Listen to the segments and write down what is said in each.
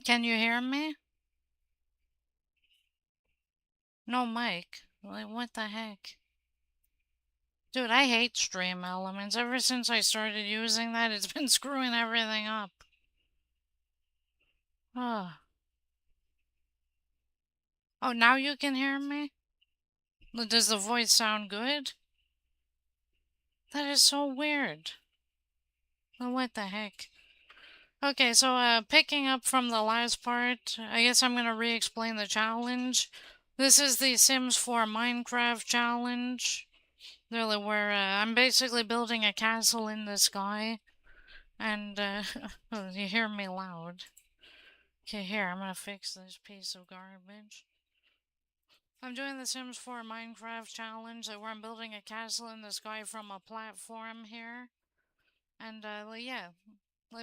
Can you hear me? No mic. Like, what the heck? Dude, I hate stream elements. Ever since I started using that, it's been screwing everything up. Oh. Oh, now you can hear me? Does the voice sound good? That is so weird. What the heck? Okay, so picking up from the last part, I guess I'm gonna re-explain the challenge. This is the Sims 4 Minecraft challenge. Really, where I'm basically building a castle in the sky, and oh, you hear me loud. Okay, here, I'm gonna fix this piece of garbage. I'm doing the Sims 4 Minecraft challenge, where I'm building a castle in the sky from a platform here. And, yeah,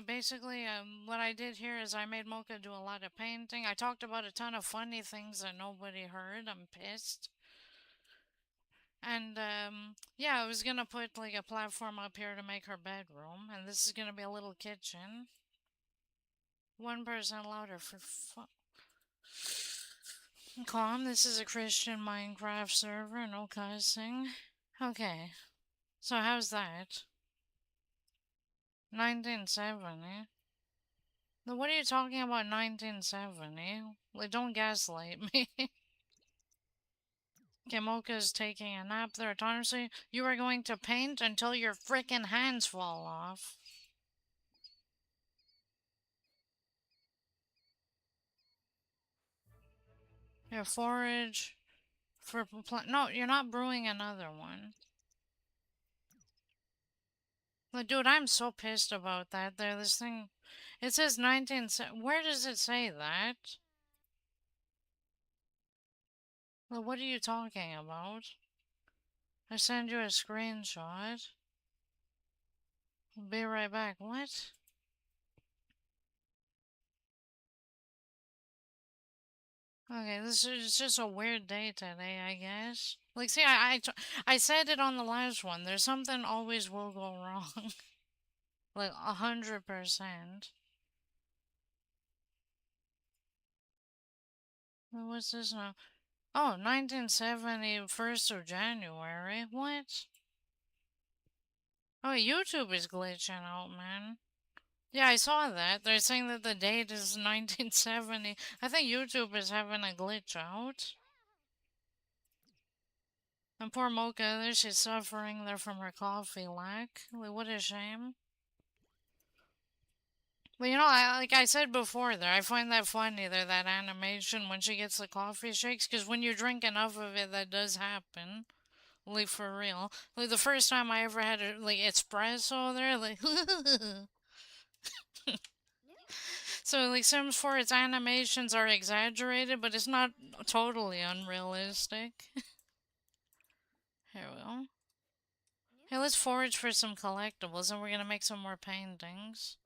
basically, what I did here is I made Mocha do a lot of painting. I talked about a ton of funny things that nobody heard. I'm pissed. And, yeah, I was gonna put, like, a platform up here to make her bedroom. And this is gonna be a little kitchen. 1% louder for Calm, this is a Christian Minecraft server, no cussing. Okay, so how's that? 1970? What are you talking about 1970? Like, don't gaslight me. Kemoka's taking a nap there autonomously. You are going to paint until your frickin' hands fall off. Your forage for no, you're not brewing another one. Like, dude, I'm so pissed about that. There, this thing. It says 19. Where does it say that? Well, what are you talking about? I send you a screenshot. Be right back. What? Okay, this is just a weird day today, I guess. Like, see, I said it on the last one. There's something always will go wrong. Like, 100%. What's this now? Oh, 1970, 1st of January. What? Oh, YouTube is glitching out, man. Yeah, I saw that. They're saying that the date is 1970. I think YouTube is having a glitch out. And poor Mocha there, she's suffering there from her coffee lack. Like, what a shame. But you know, like I said before there, I find that funny there, that animation when she gets the coffee shakes, because when you drink enough of it, that does happen. Like, for real. Like, the first time I ever had, like, espresso there, like, so, like, Sims 4, its animations are exaggerated, but it's not totally unrealistic. Here we go. Hey, let's forage for some collectibles, and we're gonna make some more paintings.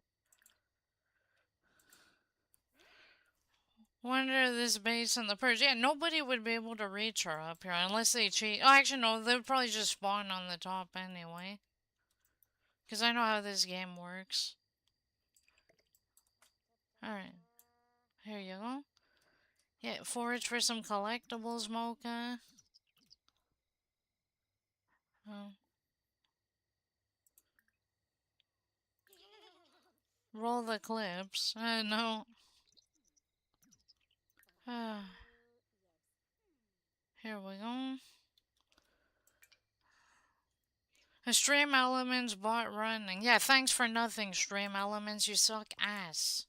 Wonder this base in the purge. Yeah, nobody would be able to reach her up here unless they cheat. Oh, actually, no, they would probably just spawn on the top anyway. Because I know how this game works. Alright, here you go. Yeah, forage for some collectibles, Mocha. Oh. Roll the clips. No. Here we go. A Stream Elements bot running. Yeah, thanks for nothing, Stream Elements. You suck ass.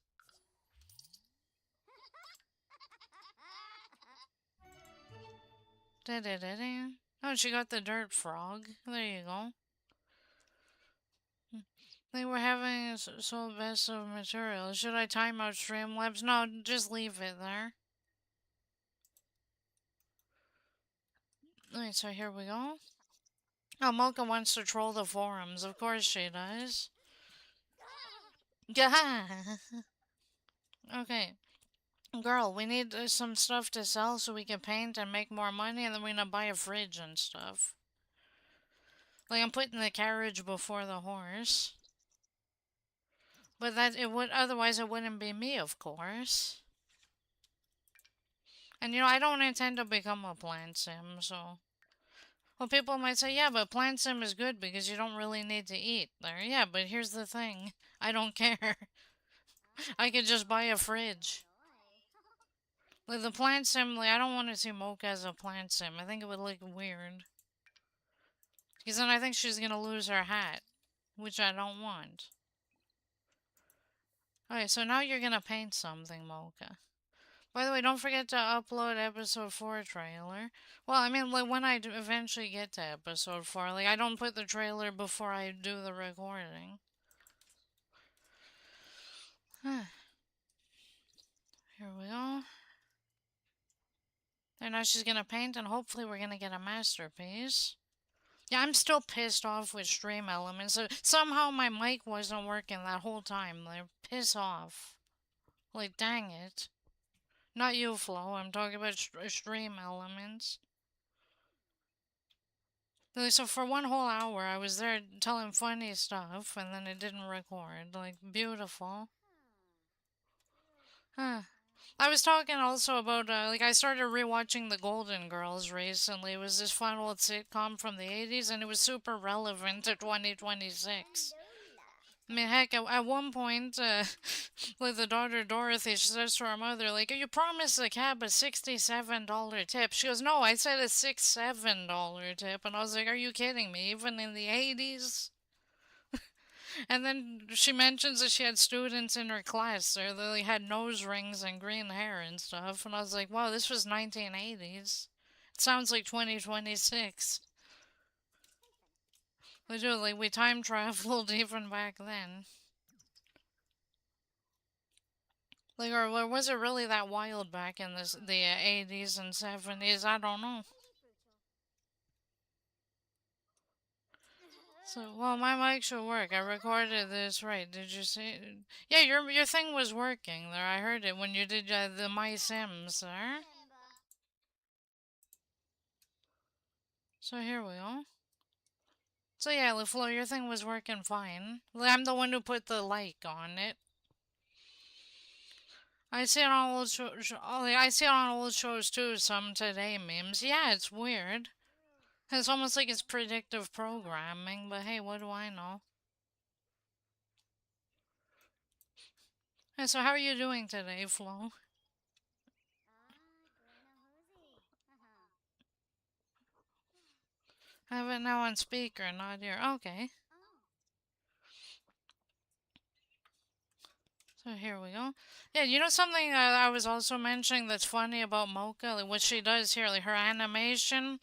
Da-da-da-da. Oh, she got the dirt frog. There you go. They were having so best of material. Should I time out Streamlabs? No, just leave it there. Alright, so here we go. Oh, Mocha wants to troll the forums. Of course she does. Yeah. Okay. Girl, we need some stuff to sell so we can paint and make more money, and then we're gonna buy a fridge and stuff. Like, I'm putting the carriage before the horse. But that it would otherwise it wouldn't be me, of course. And I don't intend to become a plant sim, so well, people might say, yeah, but plant sim is good because you don't really need to eat there. Yeah, but here's the thing. I don't care. I could just buy a fridge. Like the plant sim, like, I don't want to see Mocha as a plant sim. I think it would look weird. Because then I think she's gonna lose her hat, which I don't want. Okay, so now you're gonna paint something, Mocha. By the way, don't forget to upload episode 4 trailer. Well, I mean, like, when I do eventually get to episode 4, like, I don't put the trailer before I do the recording. Here we go. And now she's gonna paint, and hopefully we're gonna get a masterpiece. Yeah, I'm still pissed off with stream elements. Somehow my mic wasn't working that whole time. Like, piss off. Like, dang it. Not you, Flo. I'm talking about stream elements. Like, so for one whole hour, I was there telling funny stuff, and then it didn't record. Like, beautiful. Huh. I was talking also about, like, I started rewatching The Golden Girls recently. It was this fun old sitcom from the 80s, and it was super relevant to 2026. I mean, heck, at one point, like the daughter Dorothy, she says to her mother, like, you promised the cab a $67 tip. She goes, no, I said a $6-7 tip. And I was like, are you kidding me? Even in the 80s? And then she mentions that she had students in her class there that like, had nose rings and green hair and stuff. And I was like, wow, this was 1980s. It sounds like 2026. Literally, we time traveled even back then. Like, or was it really that wild back in the 80s and 70s? I don't know. So, well, my mic should work. I recorded this right. Did you see? Yeah, your thing was working there. I heard it when you did the My Sims there. So here we go. So yeah, LaFleur, your thing was working fine. I'm the one who put the like on it. I see it on old I see it on old shows too. Some today memes. Yeah, it's weird. It's almost like it's predictive programming, but hey, what do I know? Hey, so how are you doing today, Flo? I have it now on speaker, not here. Okay. So here we go. Yeah, something I was also mentioning that's funny about Mocha, like what she does here, like her animation,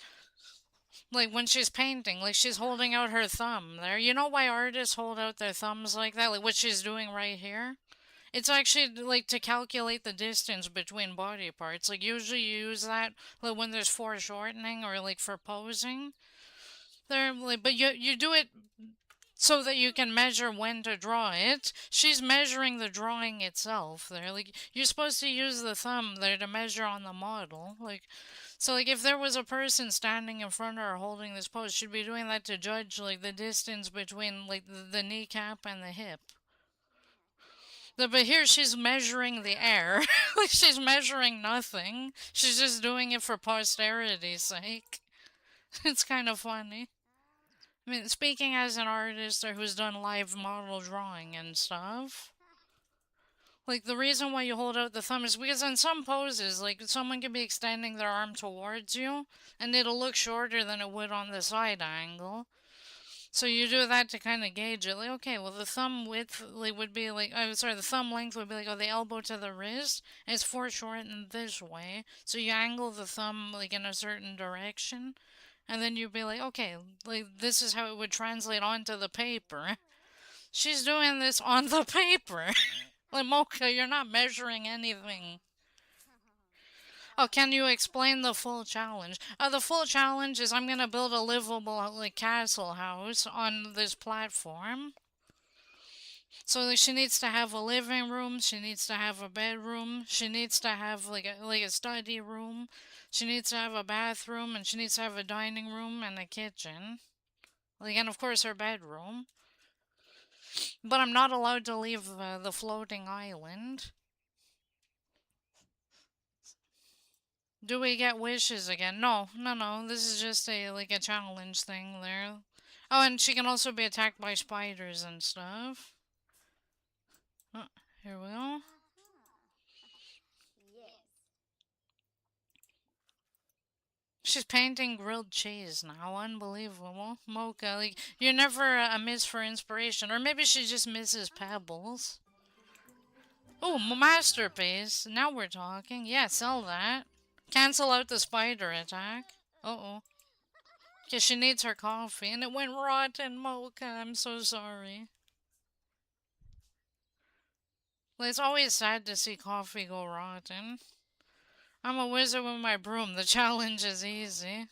like when she's painting, like she's holding out her thumb there. You know why artists hold out their thumbs like that? Like what she's doing right here? It's actually like to calculate the distance between body parts. Like usually you use that like when there's foreshortening or like for posing. There, like, but you do it so that you can measure when to draw it. She's measuring the drawing itself there. Like you're supposed to use the thumb there to measure on the model. Like so like if there was a person standing in front of her holding this pose, she'd be doing that to judge like the distance between like the kneecap and the hip. But here she's measuring the air. Like she's measuring nothing. She's just doing it for posterity's sake. It's kind of funny. I mean, speaking as an artist who's done live model drawing and stuff, like the reason why you hold out the thumb is because in some poses, like someone can be extending their arm towards you, and it'll look shorter than it would on the side angle. So you do that to kind of gauge it. Like, okay, well the thumb width like would be like, I'm sorry, the thumb length would be like, oh, the elbow to the wrist, and it's foreshortened this way. So you angle the thumb like in a certain direction, and then you'd be like, okay, like this is how it would translate onto the paper. She's doing this on the paper. Like, Mocha, you're not measuring anything. Oh, can you explain the full challenge? The full challenge is I'm gonna build a livable like castle house on this platform. So like, she needs to have a living room. She needs to have a bedroom. She needs to have like a study room. She needs to have a bathroom, and she needs to have a dining room and a kitchen. Like, and of course her bedroom. But I'm not allowed to leave the floating island. Do we get wishes again? No, no, no. This is just a challenge thing there. Oh, and she can also be attacked by spiders and stuff. Oh, here we go. She's painting grilled cheese now. Unbelievable. Mocha, like, you're never a miss for inspiration. Or maybe she just misses pebbles. Oh, masterpiece. Now we're talking. Yeah, sell that. Cancel out the spider attack. Uh-oh. Because she needs her coffee. And it went rotten, Mocha. I'm so sorry. Well, it's always sad to see coffee go rotten. I'm a wizard with my broom. The challenge is easy.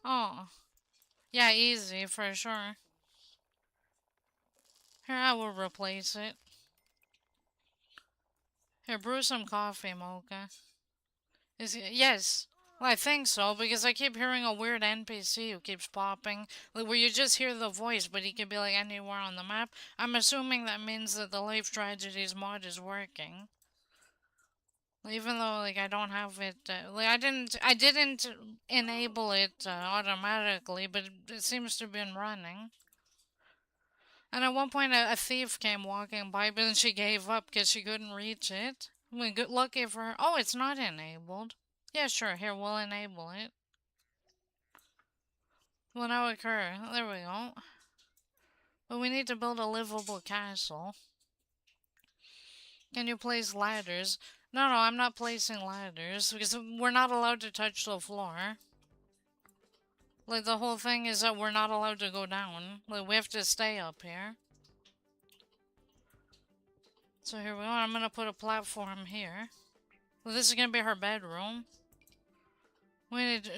Oh. Yeah, easy for sure. Here, I will replace it. Here, brew some coffee, Mocha. Yes. Well, I think so, because I keep hearing a weird NPC who keeps popping, like where you just hear the voice, but he could be like anywhere on the map. I'm assuming that means that the Life Tragedies mod is working. Even though, like, I don't have it, like, I didn't enable it automatically, but it seems to have been running. And at one point, a thief came walking by, but then she gave up because she couldn't reach it. I mean, good lucky for her. Oh, it's not enabled. Yeah, sure. Here, we'll enable it. Will now occur. There we go. But we need to build a livable castle. Can you place ladders? No, no, I'm not placing ladders because we're not allowed to touch the floor. Like, the whole thing is that we're not allowed to go down. Like, we have to stay up here. So here we are. I'm gonna put a platform here. Well, this is gonna be her bedroom. We need to...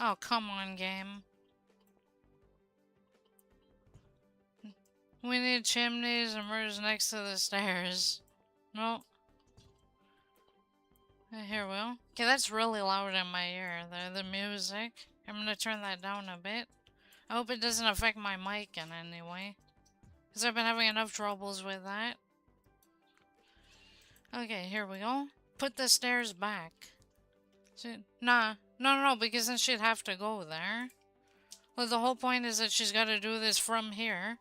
Oh, come on, game. We need chimneys and mirrors next to the stairs. No. Here we go. Okay, that's really loud in my ear, the music. I'm gonna turn that down a bit. I hope it doesn't affect my mic in any way. Because I've been having enough troubles with that. Okay, here we go. Put the stairs back. Nah. No, no, no, because then she'd have to go there. Well, the whole point is that she's got to do this from here.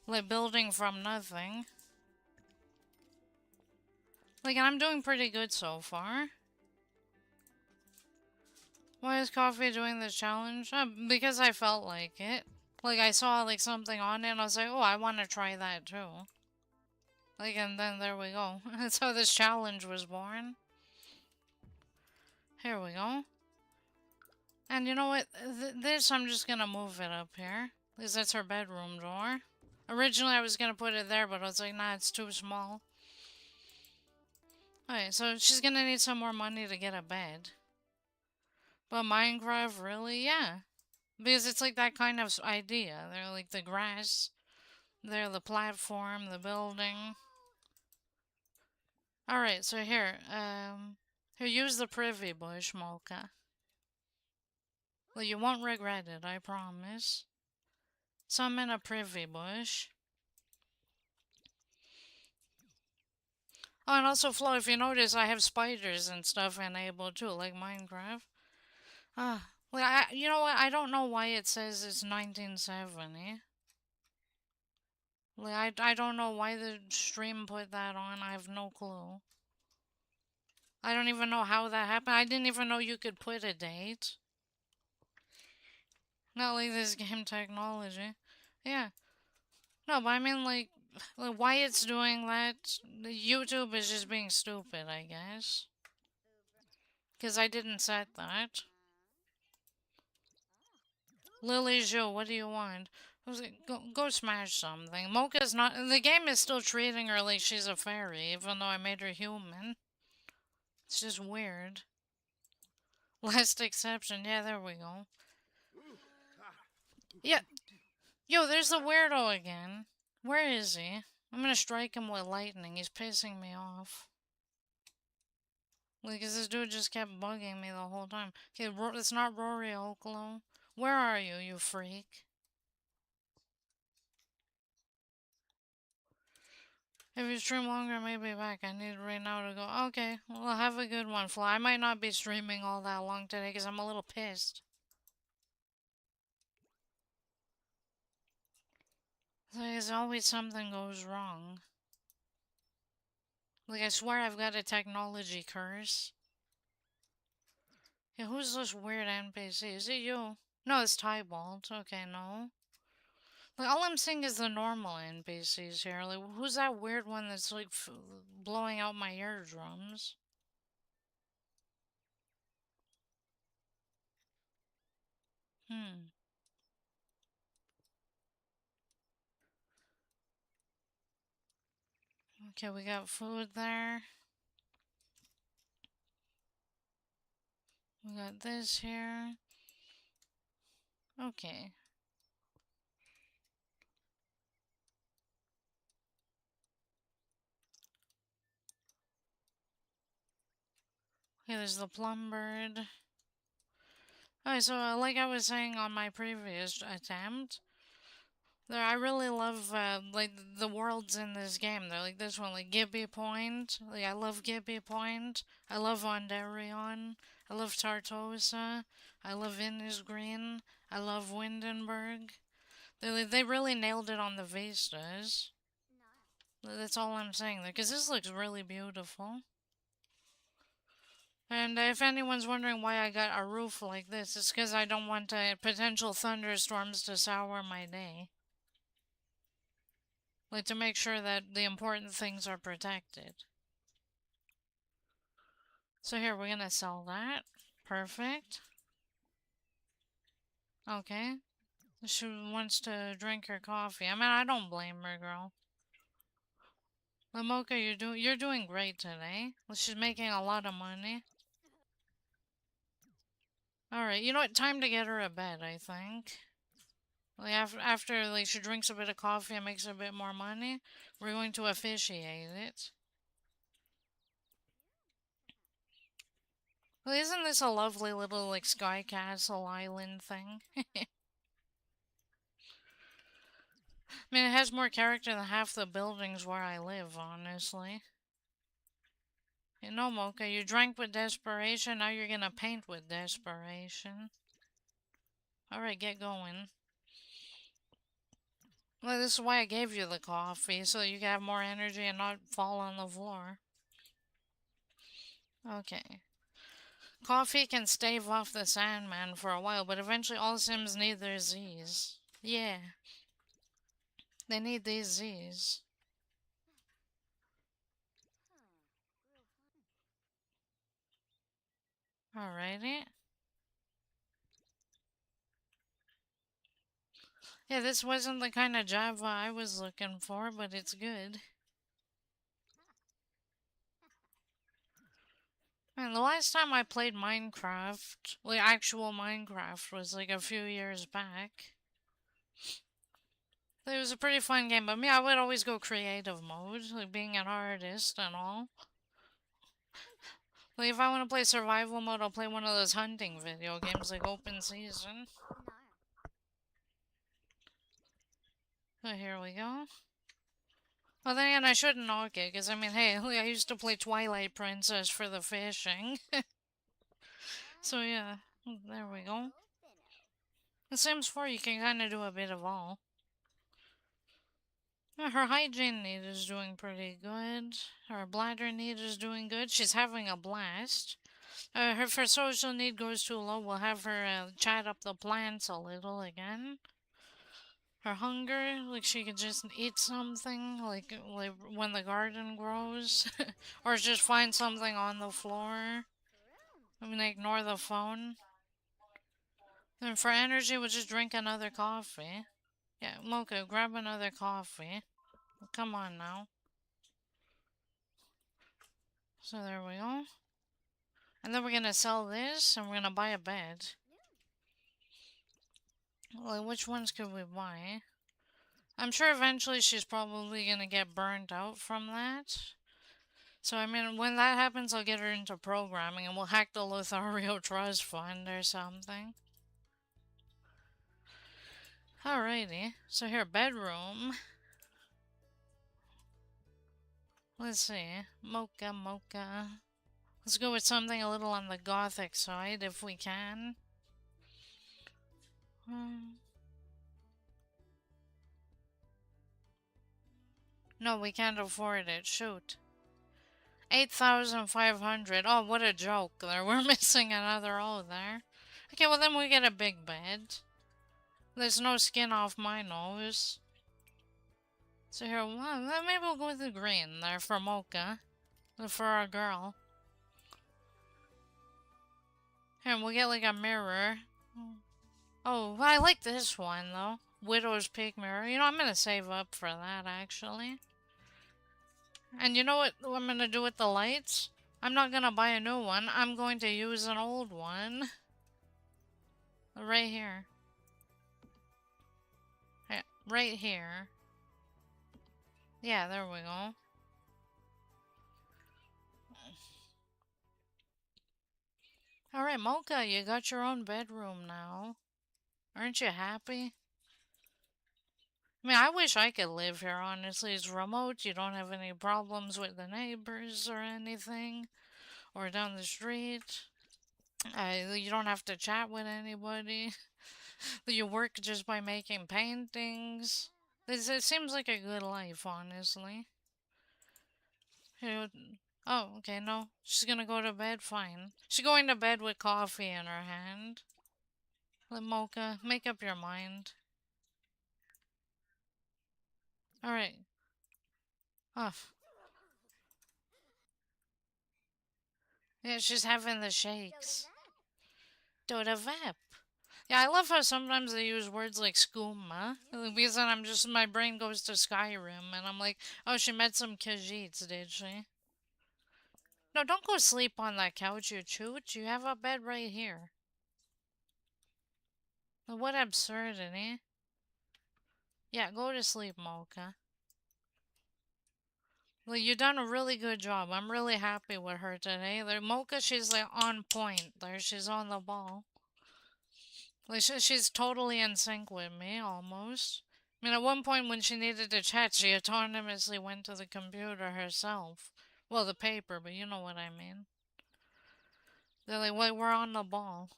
Like, building from nothing. Like, I'm doing pretty good so far. Why is coffee doing this challenge? Because I felt like it. Like, I saw, like, something on it, and I was like, oh, I want to try that, too. Like, and then there we go. That's how this challenge was born. Here we go. And you know what? This, I'm just gonna move it up here. Because that's her bedroom door. Originally, I was gonna put it there, but I was like, nah, it's too small. Okay, so she's gonna need some more money to get a bed. But Minecraft, really? Yeah. Because it's like that kind of idea. They're like the grass. They're the platform, the building. Alright, so here, here, use the privy bush, Mocha. Well, you won't regret it, I promise. Summon a privy bush. Oh, and also, Flo, if you notice, I have spiders and stuff enabled too, like Minecraft. Ah, well, you know what? I don't know why it says it's 1970. Like, I don't know why the stream put that on. I have no clue. I don't even know how that happened. I didn't even know you could put a date. Not like this game technology. Yeah. No, but I mean, like why it's doing that? YouTube is just being stupid, I guess. Because I didn't set that. Lily Jo, what do you want? I was like, go smash something. Mocha's not. The game is still treating her like she's a fairy, even though I made her human. It's just weird. Last exception. Yeah, there we go. Yeah. Yo, there's the weirdo again. Where is he? I'm gonna strike him with lightning. He's pissing me off. Like, 'cause this dude just kept bugging me the whole time. Okay, it's not Rory Oklo. Where are you, you freak? If you stream longer, maybe back. I need right now to go. Okay, well, have a good one, Fly. I might not be streaming all that long today because I'm a little pissed. There's always something goes wrong. Like, I swear I've got a technology curse. Yeah, who's this weird NPC? Is it you? No, it's Tybalt. Okay, no. Like, all I'm seeing is the normal NPCs here. Like, who's that weird one that's, like, blowing out my eardrums? Hmm. Okay, we got food there. We got this here. Okay. Okay, there's the plum bird. Okay, so like I was saying on my previous attempt, there I really love like the worlds in this game. They're like this one, like Gibby Point. Like I love Gibby Point. I love Ondarion. I love Tartosa. I love Innisgreen. I love Windenburg. They really nailed it on the vistas. That's all I'm saying there, because this looks really beautiful. And if anyone's wondering why I got a roof like this, it's because I don't want potential thunderstorms to sour my day. Like, to make sure that the important things are protected. So here, we're gonna sell that. Perfect. Okay. She wants to drink her coffee. I mean, I don't blame her, girl. Lamoka, you're doing great today. She's making a lot of money. Alright, you know what? Time to get her a bed, I think. Like after like she drinks a bit of coffee and makes a bit more money, we're going to officiate it. Well, isn't this a lovely little like sky castle island thing? I mean, it has more character than half the buildings where I live, honestly. You know, Mocha, you drank with desperation, now you're gonna paint with desperation. Alright, get going. Well, this is why I gave you the coffee, so that you can have more energy and not fall on the floor. Okay. Coffee can stave off the Sandman for a while, but eventually all Sims need their Z's. Yeah, they need these Z's. Alrighty. Yeah, this wasn't the kind of Java I was looking for, but it's good. Man, the last time I played Minecraft, like actual Minecraft, was like a few years back. It was a pretty fun game, but me, I would always go creative mode, like being an artist and all. Like, if I want to play survival mode, I'll play one of those hunting video games, like Open Season. So here we go. Well, then again, I shouldn't knock it, because I mean, hey, I used to play Twilight Princess for the fishing. So yeah, there we go. In Sims 4, you can kind of do a bit of all. Her hygiene need is doing pretty good. Her bladder need is doing good. She's having a blast. For social need goes too low. We'll have her chat up the plants a little again. Her hunger, like she could just eat something, like when the garden grows, or just find something on the floor. I mean, ignore the phone. And for energy, we'll just drink another coffee. Yeah, Mocha, grab another coffee. Come on now. So there we go. And then we're gonna sell this, and we're gonna buy a bed. Like, which ones could we buy? I'm sure eventually she's probably gonna get burnt out from that. So, I mean, when that happens, I'll get her into programming and we'll hack the Lothario Trust Fund or something. Alrighty. So, here, bedroom. Let's see. Mocha, mocha. Let's go with something a little on the gothic side if we can. No, we can't afford it. Shoot. 8,500. Oh, what a joke there. We're missing another O there. Okay, well then we get a big bed. There's no skin off my nose. So here, well, maybe we'll go with the green there for Mocha. For our girl. Here, we'll get like a mirror. Oh, well, I like this one though. Widow's Peak mirror. You know, I'm gonna save up for that actually. And you know what I'm gonna do with the lights? I'm not gonna buy a new one. I'm going to use an old one. Right here. Yeah, right here. Yeah, there we go. Alright, Mocha, you got your own bedroom now. Aren't you happy? I mean, I wish I could live here, honestly. It's remote, you don't have any problems with the neighbors or anything. Or down the street. You don't have to chat with anybody. You work just by making paintings. It seems like a good life, honestly. Oh, okay, no. She's gonna go to bed, fine. She's going to bed with coffee in her hand. Let Mocha, make up your mind. Alright. Oh. Yeah, she's having the shakes. Doda Vep. Yeah, I love how sometimes they use words like skooma. Because then my brain goes to Skyrim, and I'm like, oh, she met some Khajiits, did she? No, don't go sleep on that couch, you choot. You have a bed right here. What absurdity. Yeah, go to sleep, Mocha. Well, you done a really good job. I'm really happy with her today. Mocha, she's like on point there. She's on the ball. Like she's totally in sync with me, almost. I mean, at one point when she needed to chat, she autonomously went to the computer herself. Well, the paper, but you know what I mean. They're like, wait, we're on the ball.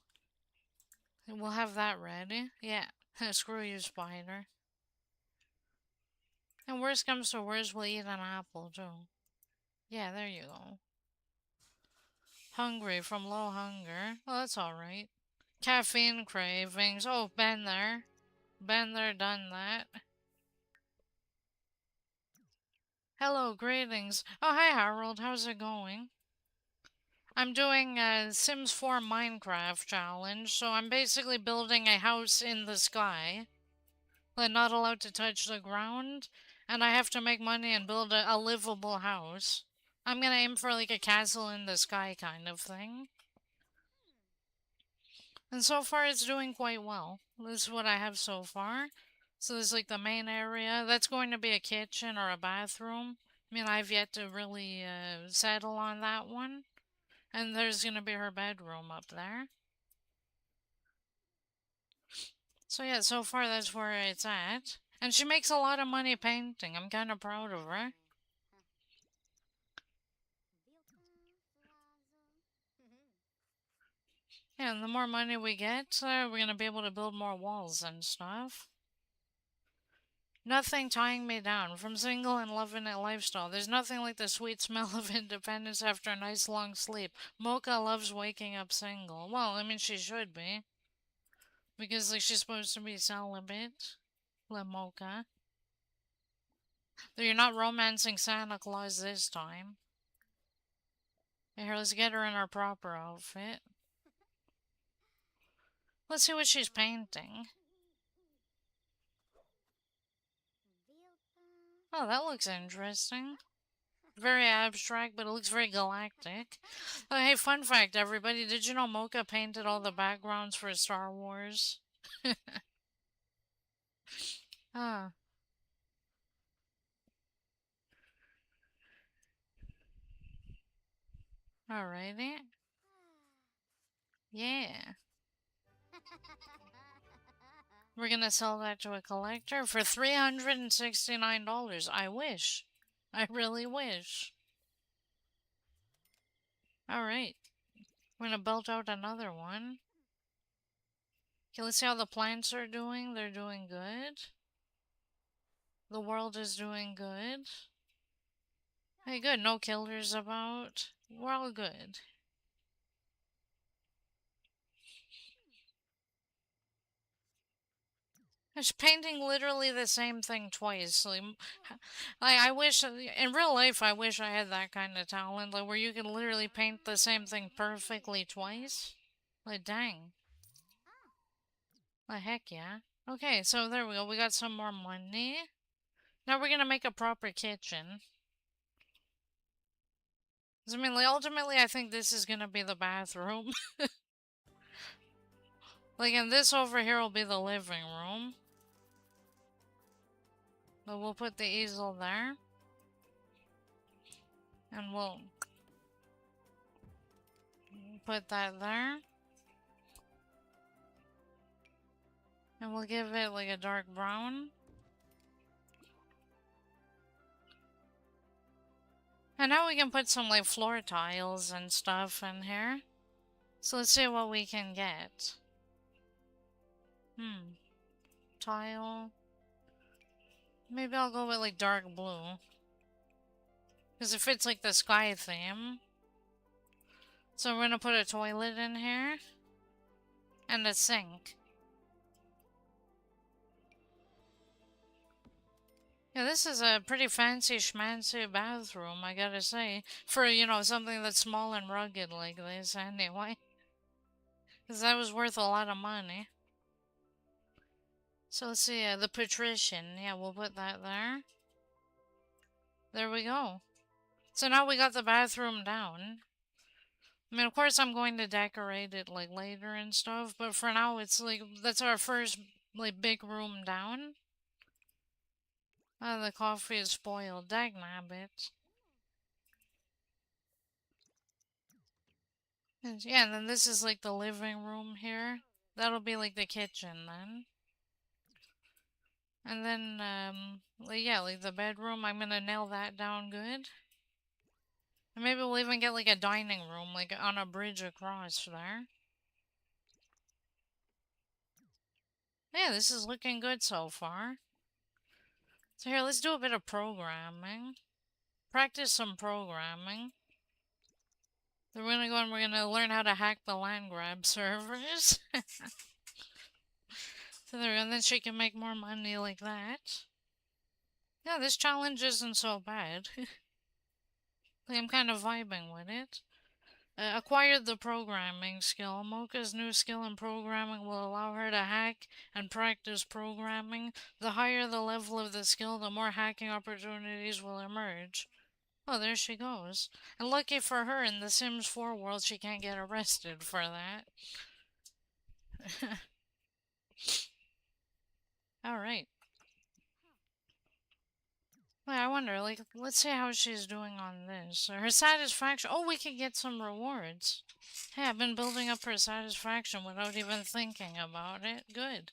We'll have that ready. Yeah. Screw you, spider. And worst comes to worst, we'll eat an apple, too. Yeah, there you go. Hungry from low hunger. Well, that's alright. Caffeine cravings. Oh, been there. Been there, done that. Hello, greetings. Oh, hi, Harold. How's it going? I'm doing a Sims 4 Minecraft challenge, so I'm basically building a house in the sky. Like, not allowed to touch the ground, and I have to make money and build a livable house. I'm gonna aim for like a castle in the sky kind of thing. And so far it's doing quite well. This is what I have so far. So there's like the main area. That's going to be a kitchen or a bathroom. I mean, I've yet to really settle on that one. And there's going to be her bedroom up there. So yeah, so far that's where it's at. And she makes a lot of money painting. I'm kind of proud of her. Yeah, and the more money we get, we're going to be able to build more walls and stuff. Nothing tying me down from single and loving it lifestyle. There's nothing like the sweet smell of independence after a nice long sleep. Mocha loves waking up single. Well, I mean, she should be. Because, like, she's supposed to be celibate. La Mocha. Though you're not romancing Santa Claus this time. Here, let's get her in her proper outfit. Let's see what she's painting. Oh, that looks interesting. Very abstract, but it looks very galactic. Oh, hey, fun fact, everybody. Did you know Mocha painted all the backgrounds for Star Wars? Ah. Alrighty. Yeah. We're gonna sell that to a collector for $369. I wish. I really wish. Alright. We're gonna build out another one. Okay, let's see how the plants are doing. They're doing good. The world is doing good. Hey, good. No killers about. We're all good. It's painting literally the same thing twice. Like I wish in real life, I wish I had that kind of talent, like where you can literally paint the same thing perfectly twice. Like dang, like heck yeah. Okay, so there we go. We got some more money. Now we're gonna make a proper kitchen. 'Cause, I mean, like ultimately, I think this is gonna be the bathroom. Like, and this over here will be the living room. But we'll put the easel there. And we'll put that there. And we'll give it like a dark brown. And now we can put some like floor tiles and stuff in here. So let's see what we can get. Tile. Maybe I'll go with like dark blue. Because it fits like the sky theme. So we're gonna put a toilet in here. And a sink. Yeah, this is a pretty fancy schmancy bathroom, I gotta say. For, you know, something that's small and rugged like this, anyway. Because that was worth a lot of money. So let's see, the patrician. Yeah, we'll put that there. There we go. So now we got the bathroom down. I mean, of course I'm going to decorate it, like, later and stuff. But for now, it's, like, that's our first, like, big room down. The coffee is spoiled. Dagnabbit. Yeah, and then this is like the living room here. That'll be like the kitchen then. And then, like, yeah, like the bedroom, I'm gonna nail that down good. And maybe we'll even get like a dining room, like on a bridge across there. Yeah, this is looking good so far. So here, let's do a bit of programming. Practice some programming. Then we're gonna go and we're gonna learn how to hack the land grab servers. So there we go, and then she can make more money like that. Yeah, this challenge isn't so bad. Like, I'm kind of vibing with it. Acquired the programming skill. Mocha's new skill in programming will allow her to hack and practice programming. The higher the level of the skill, the more hacking opportunities will emerge. Oh, there she goes. And lucky for her, in the Sims 4 world, she can't get arrested for that. Alright. Wait, I wonder, like, let's see how she's doing on this. Her satisfaction. Oh, we could get some rewards. Hey, I've been building up her satisfaction without even thinking about it. Good.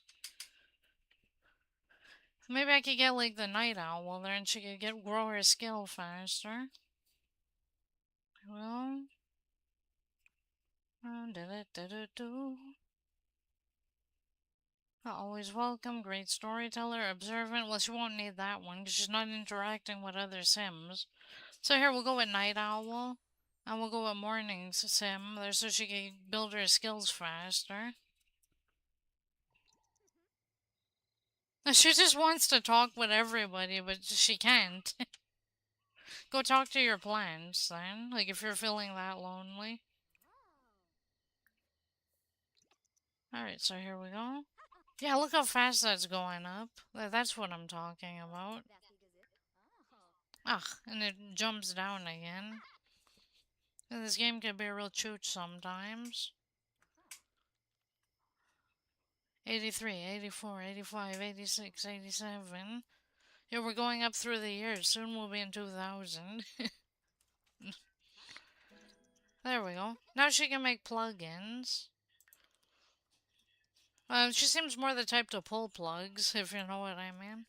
Maybe I could get, like, the night owl there and she could grow her skill faster. Well. Always welcome, great storyteller, observant. Well, she won't need that one because she's not interacting with other Sims. So here, we'll go with night owl. And we'll go with morning sim there so she can build her skills faster. She just wants to talk with everybody, but she can't. Go talk to your plants then, like if you're feeling that lonely. Alright, so here we go. Yeah, look how fast that's going up. That's what I'm talking about. Ugh, and it jumps down again. This game can be a real chooch sometimes. 83, 84, 85, 86, 87. Yeah, we're going up through the years. Soon we'll be in 2000. There we go. Now she can make plugins. She seems more the type to pull plugs, if you know what I mean.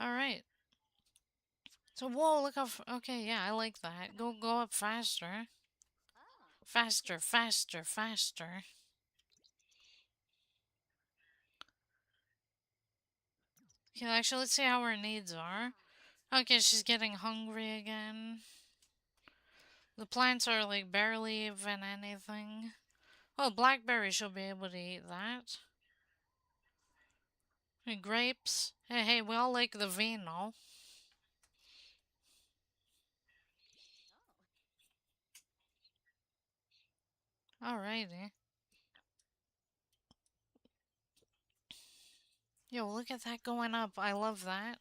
Alright. So, whoa, look how... Okay, yeah, I like that. Go up faster. Faster, faster, faster. Okay, actually, let's see how her needs are. Okay, she's getting hungry again. The plants are, like, barely even anything. Oh, blackberry, she'll be able to eat that. And grapes. Hey, we all like the vino. Alrighty. Yo, look at that going up. I love that.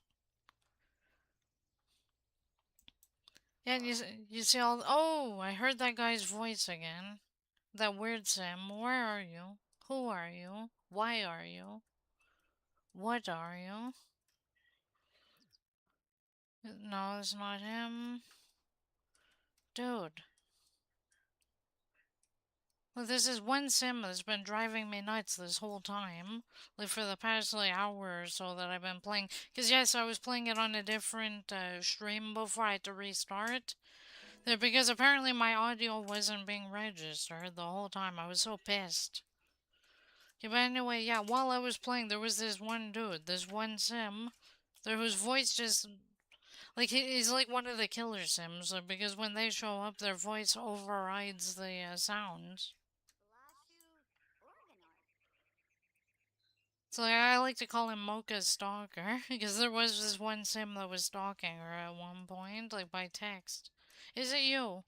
Yeah, you see all... Oh, I heard that guy's voice again. That weird Sim. Where are you? Who are you? Why are you? What are you? No, it's not him. Dude. Well, this is one sim that's been driving me nuts this whole time. Like, for the past, like, hour or so that I've been playing. Because, yes, I was playing it on a different stream before I had to restart. Because apparently my audio wasn't being registered the whole time. I was so pissed. Yeah, but anyway, yeah, while I was playing, there was this one dude, this one sim, there whose voice just... Like, he's like one of the killer sims, because when they show up, their voice overrides the sounds. So like, I like to call him Mocha's stalker, because there was this one sim that was stalking her at one point, like by text. Is it you?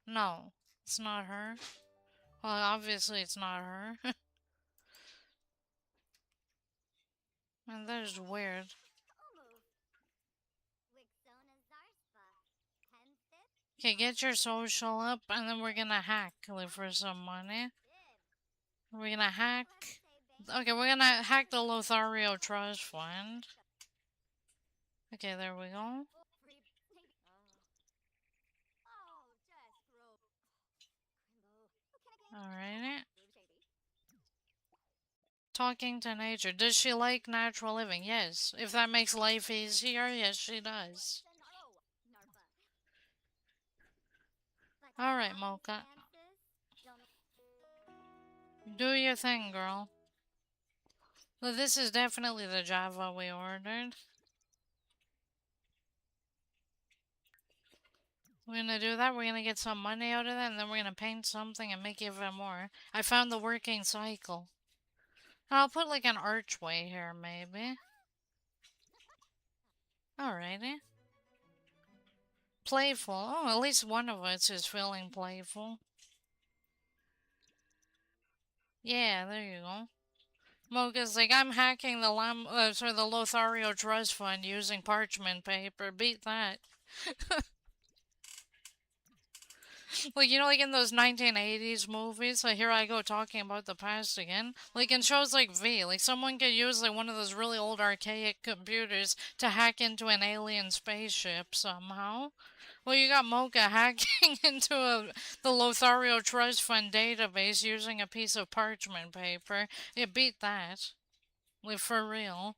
No, it's not her. Well, obviously it's not her. Man, that is weird. Okay, get your social up, and then we're gonna hack like, for some money. We're gonna hack. Okay, we're gonna hack the Lothario Trust Fund. Okay, there we go. Alright. Talking to nature. Does she like natural living? Yes. If that makes life easier, yes, she does. Alright, Mocha. Do your thing, girl. Well, this is definitely the Java we ordered. We're gonna do that, we're gonna get some money out of that, and then we're gonna paint something and make even more. I found the working cycle. I'll put like an archway here, maybe. Alrighty. Playful. Oh, at least one of us is feeling playful. Yeah, there you go. Mocha's like, I'm hacking the Lothario Trust Fund using parchment paper. Beat that. Like, you know, like in those 1980s movies, like here I go talking about the past again. Like in shows like V, like someone could use like one of those really old archaic computers to hack into an alien spaceship somehow. Well, you got Mocha hacking into the Lothario Trust Fund database using a piece of parchment paper. It beat that. Like, for real.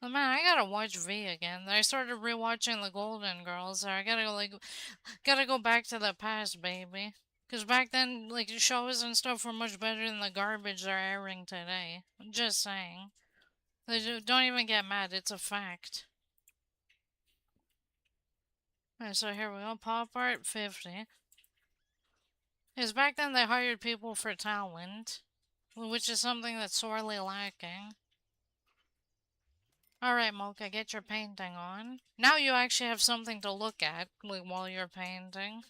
Oh, man, I gotta watch V again. I started rewatching the Golden Girls. So I gotta go, like, gotta go back to the past, baby. Cause back then, like, shows and stuff were much better than the garbage they're airing today. I'm just saying. Don't even get mad. It's a fact. Alright, so here we go. Pop art 50. Because back then they hired people for talent, which is something that's sorely lacking. Alright, Mocha, get your painting on. Now you actually have something to look at, like, while you're painting.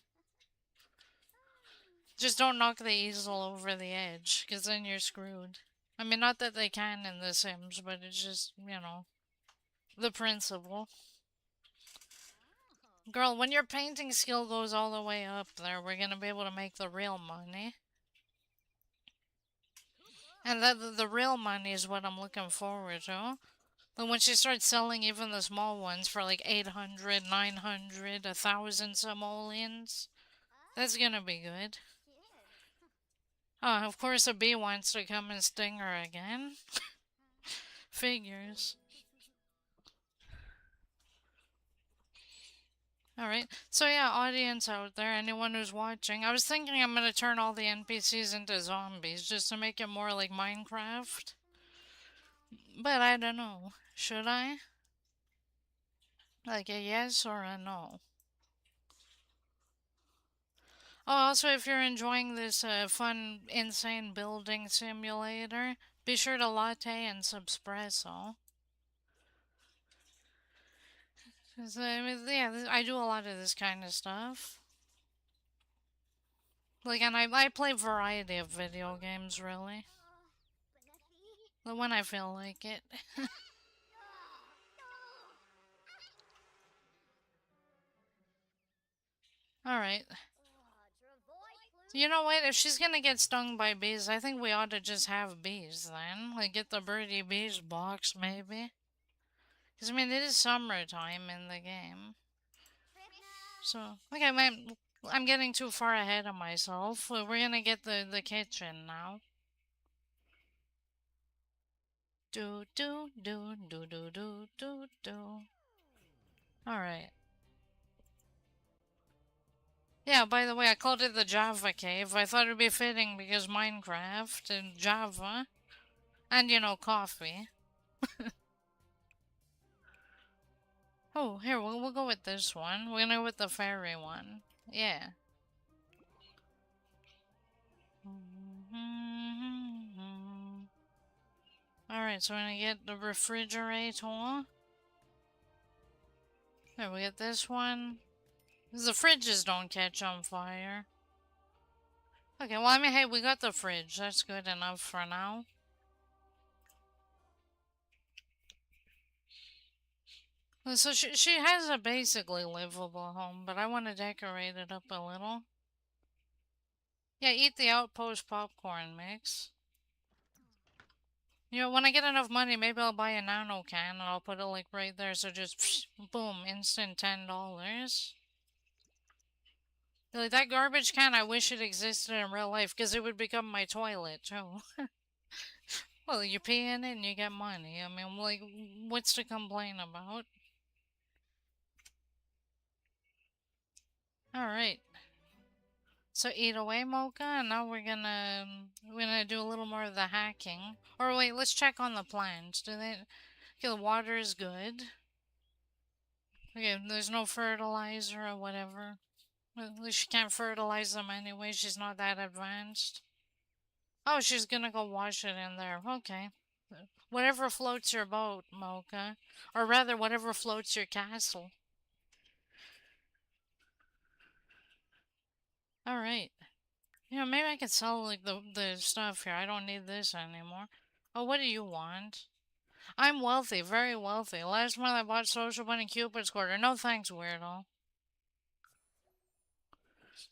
Just don't knock the easel over the edge, because then you're screwed. I mean, not that they can in The Sims, but it's just, you know, the principle. Girl, when your painting skill goes all the way up there, we're gonna be able to make the real money. And the real money is what I'm looking forward to. Then when she starts selling even the small ones for like 800, 900, 1,000 simoleons, that's gonna be good. Oh, of course a bee wants to come and sting her again. Figures. Alright, so yeah, audience out there, anyone who's watching, I was thinking I'm gonna turn all the NPCs into zombies just to make it more like Minecraft. But I don't know. Should I? Like a yes or a no? Oh, also, if you're enjoying this fun, insane building simulator, be sure to latte and subspresso. 'Cause, I mean, yeah, I do a lot of this kind of stuff. Like, and I play a variety of video games, really. But when I feel like it. Alright. You know what? If she's gonna get stung by bees, I think we ought to just have bees then. Like, get the birdie bees box, maybe. Because, I mean, it is summertime in the game. So, okay, I'm getting too far ahead of myself. We're gonna get the kitchen now. Do, do, do, do, do, do, do, do. Alright. Yeah, by the way, I called it the Java Cave. I thought it would be fitting because Minecraft and Java. And, you know, coffee. Oh, here, we'll go with this one. We're gonna go with the fairy one. Yeah. Alright, so we're gonna get the refrigerator. There, we get this one. The fridges don't catch on fire. Okay, well, I mean, hey, we got the fridge. That's good enough for now. So she has a basically livable home, but I want to decorate it up a little. Yeah, eat the Outpost popcorn mix. You know, when I get enough money, maybe I'll buy a nano can and I'll put it like right there. So just psh, boom, instant $10. Like that garbage can, I wish it existed in real life because it would become my toilet too. Well, you pee in it and you get money. I mean, like, what's to complain about? All right. So eat away, Mocha, and now we're gonna do a little more of the hacking. Or wait, let's check on the plants. Do they? Okay, the water is good. Okay, there's no fertilizer or whatever. Well, at least she can't fertilize them anyway. She's not that advanced. Oh, she's gonna go wash it in there. Okay. Whatever floats your boat, Mocha. Or rather, whatever floats your castle. Alright. You know, maybe I could sell, like, the stuff here. I don't need this anymore. Oh, what do you want? I'm wealthy, very wealthy. Last month I bought Social Bunny Cupid's quarter. No thanks, weirdo.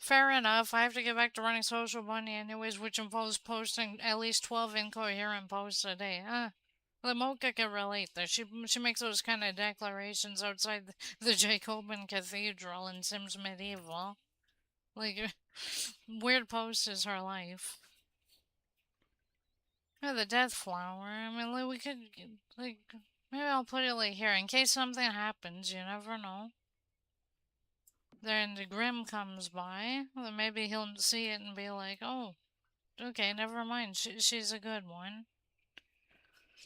Fair enough. I have to get back to running Social Bunny anyways, which involves posting at least 12 incoherent posts a day. The Mocha can relate there. She makes those kind of declarations outside the Jacobin Cathedral in Sims Medieval. Like, weird posts is her life. Yeah, the death flower. I mean, like, we could, like, maybe I'll put it, like, here, in case something happens, you never know. Then the Grim comes by, then maybe he'll see it and be like, oh, okay, never mind, she's a good one.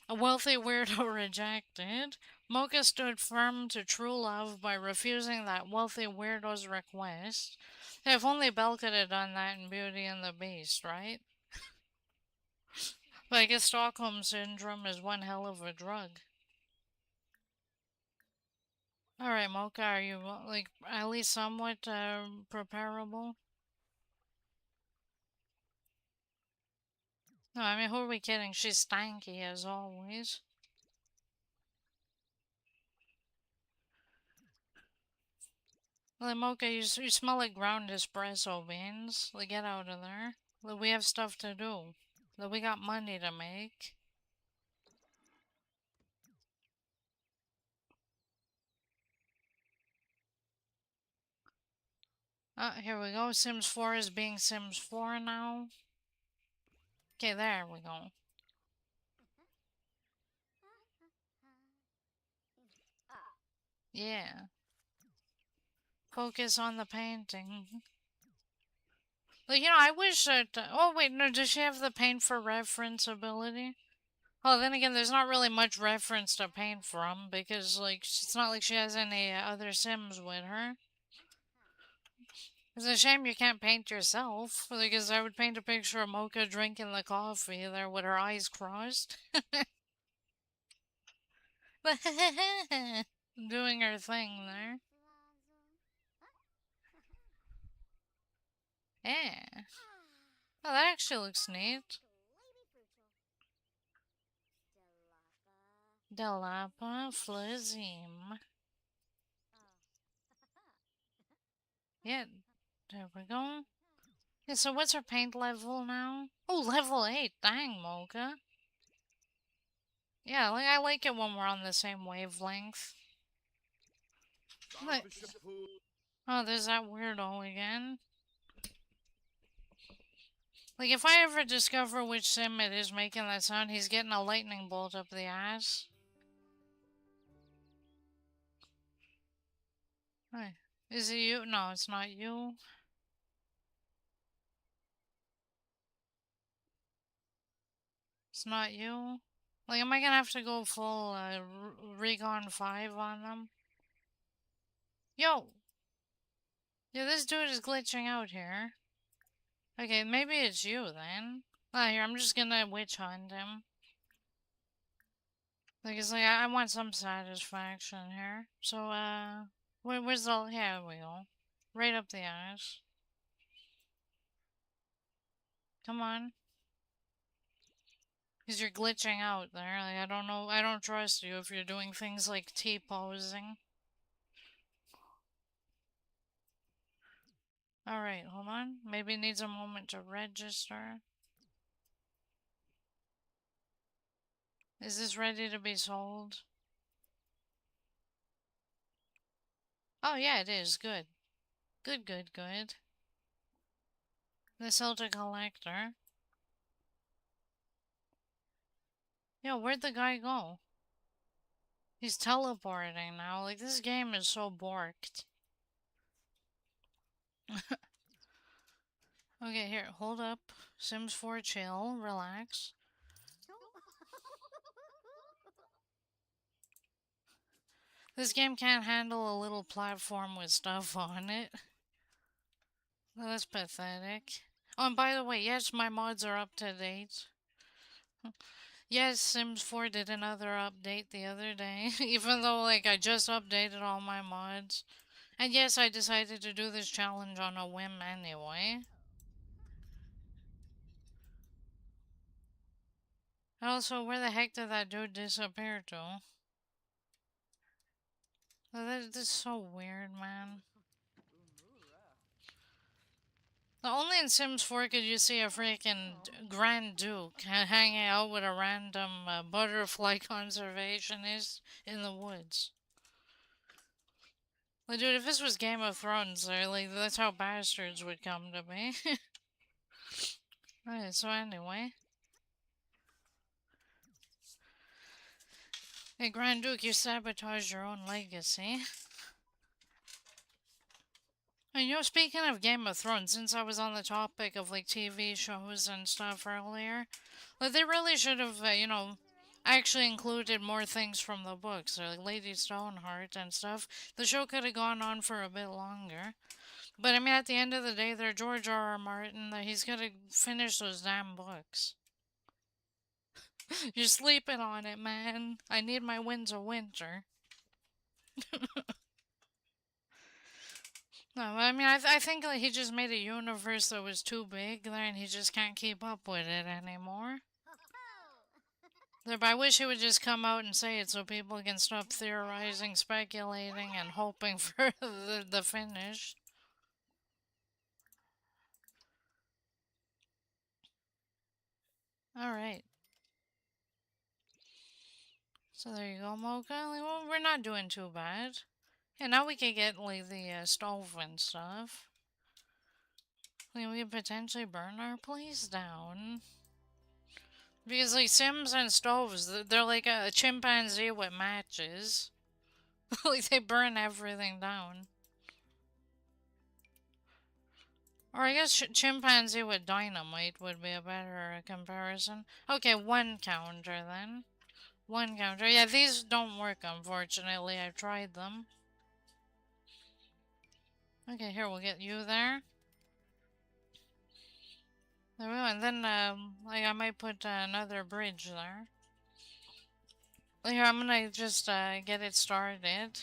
A wealthy weirdo rejected. Mocha stood firm to true love by refusing that wealthy weirdo's request. If only Belle could have done that in Beauty and the Beast, right? But I guess Stockholm Syndrome is one hell of a drug. Alright, Mocha, are you, like, at least somewhat, preparable? No, I mean, who are we kidding? She's stanky as always. Like, Mocha, you smell like ground espresso beans. Like, get out of there. Like, we have stuff to do. Like, we got money to make. Here we go. Sims 4 is being Sims 4 now. Okay, there we go. Yeah. Focus on the painting. Like, I wish that... oh, wait, no, does she have the paint for reference ability? Oh, then again, there's not really much reference to paint from, because, like, it's not like she has any other Sims with her. It's a shame you can't paint yourself, because I would paint a picture of Mocha drinking the coffee there with her eyes crossed. Doing her thing there. Yeah. Oh, that actually looks neat. Delapa Flizim. Yeah, there we go. Yeah, so what's her paint level now? Oh, level 8. Dang, Mocha. Yeah, I like it when we're on the same wavelength. Like, oh, there's that weirdo again. Like, if I ever discover which sim it is making that sound, he's getting a lightning bolt up the ass. Hey, is it you? No, it's not you. It's not you. Like, am I gonna have to go full Recon 5 on them? Yo! Yeah, this dude is glitching out here. Okay, maybe it's you then. Ah, here, I'm just gonna witch hunt him. Like, it's like, I want some satisfaction here. So, where's the... here we go. Right up the ass. Come on. Because you're glitching out there. Like, I don't know, I don't trust you if you're doing things like T-posing. Alright, hold on. Maybe it needs a moment to register. Is this ready to be sold? Oh yeah, it is. Good. Good, good, good. The Celtic Collector. Yo, where'd the guy go? He's teleporting now. Like, this game is so borked. Okay, here, hold up. Sims 4 chill, relax. This game can't handle a little platform with stuff on it. Well, that's pathetic. Oh, and by the way, yes, my mods are up to date. Yes, Sims 4 did another update the other day, even though, like, I just updated all my mods. And yes, I decided to do this challenge on a whim anyway. And also, where the heck did that dude disappear to? This is so weird, man. Only in Sims 4 could you see a freaking Grand Duke hanging out with a random butterfly conservationist in the woods. Like, dude, if this was Game of Thrones, like, that's how bastards would come to be. Alright, so anyway. Hey, Grand Duke, you sabotaged your own legacy. And speaking of Game of Thrones, since I was on the topic of, like, TV shows and stuff earlier, like, they really should have, actually included more things from the books, or like Lady Stoneheart and stuff. The show could have gone on for a bit longer. But, I mean, at the end of the day, they're George R. R. Martin, that he's gotta finish those damn books. You're sleeping on it, man. I need my Winds of Winter. No, I mean, I think like, he just made a universe that was too big there, and he just can't keep up with it anymore. But I wish he would just come out and say it so people can stop theorizing, speculating, and hoping for the finish. Alright. So there you go, Mocha. Like, well, we're not doing too bad. Yeah, now we can get like the stove and stuff. Like, we could potentially burn our place down. Because, like, Sims and stoves, they're like a chimpanzee with matches. Like, they burn everything down. Or I guess chimpanzee with dynamite would be a better comparison. Okay, one counter then. One counter. Yeah, these don't work, unfortunately. I tried them. Okay, here, we'll get you there. There we go. And then, like, I might put another bridge there. Here, I'm gonna just get it started.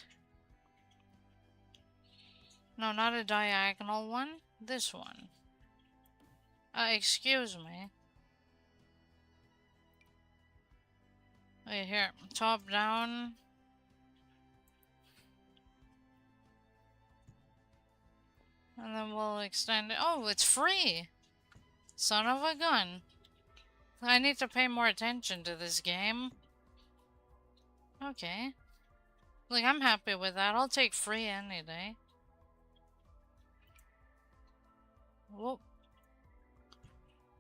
No, not a diagonal one. This one. Excuse me. Okay, here. Top down. And then we'll extend it. Oh, it's free! Son of a gun. I need to pay more attention to this game. Okay. Like, I'm happy with that. I'll take free any day. Whoa.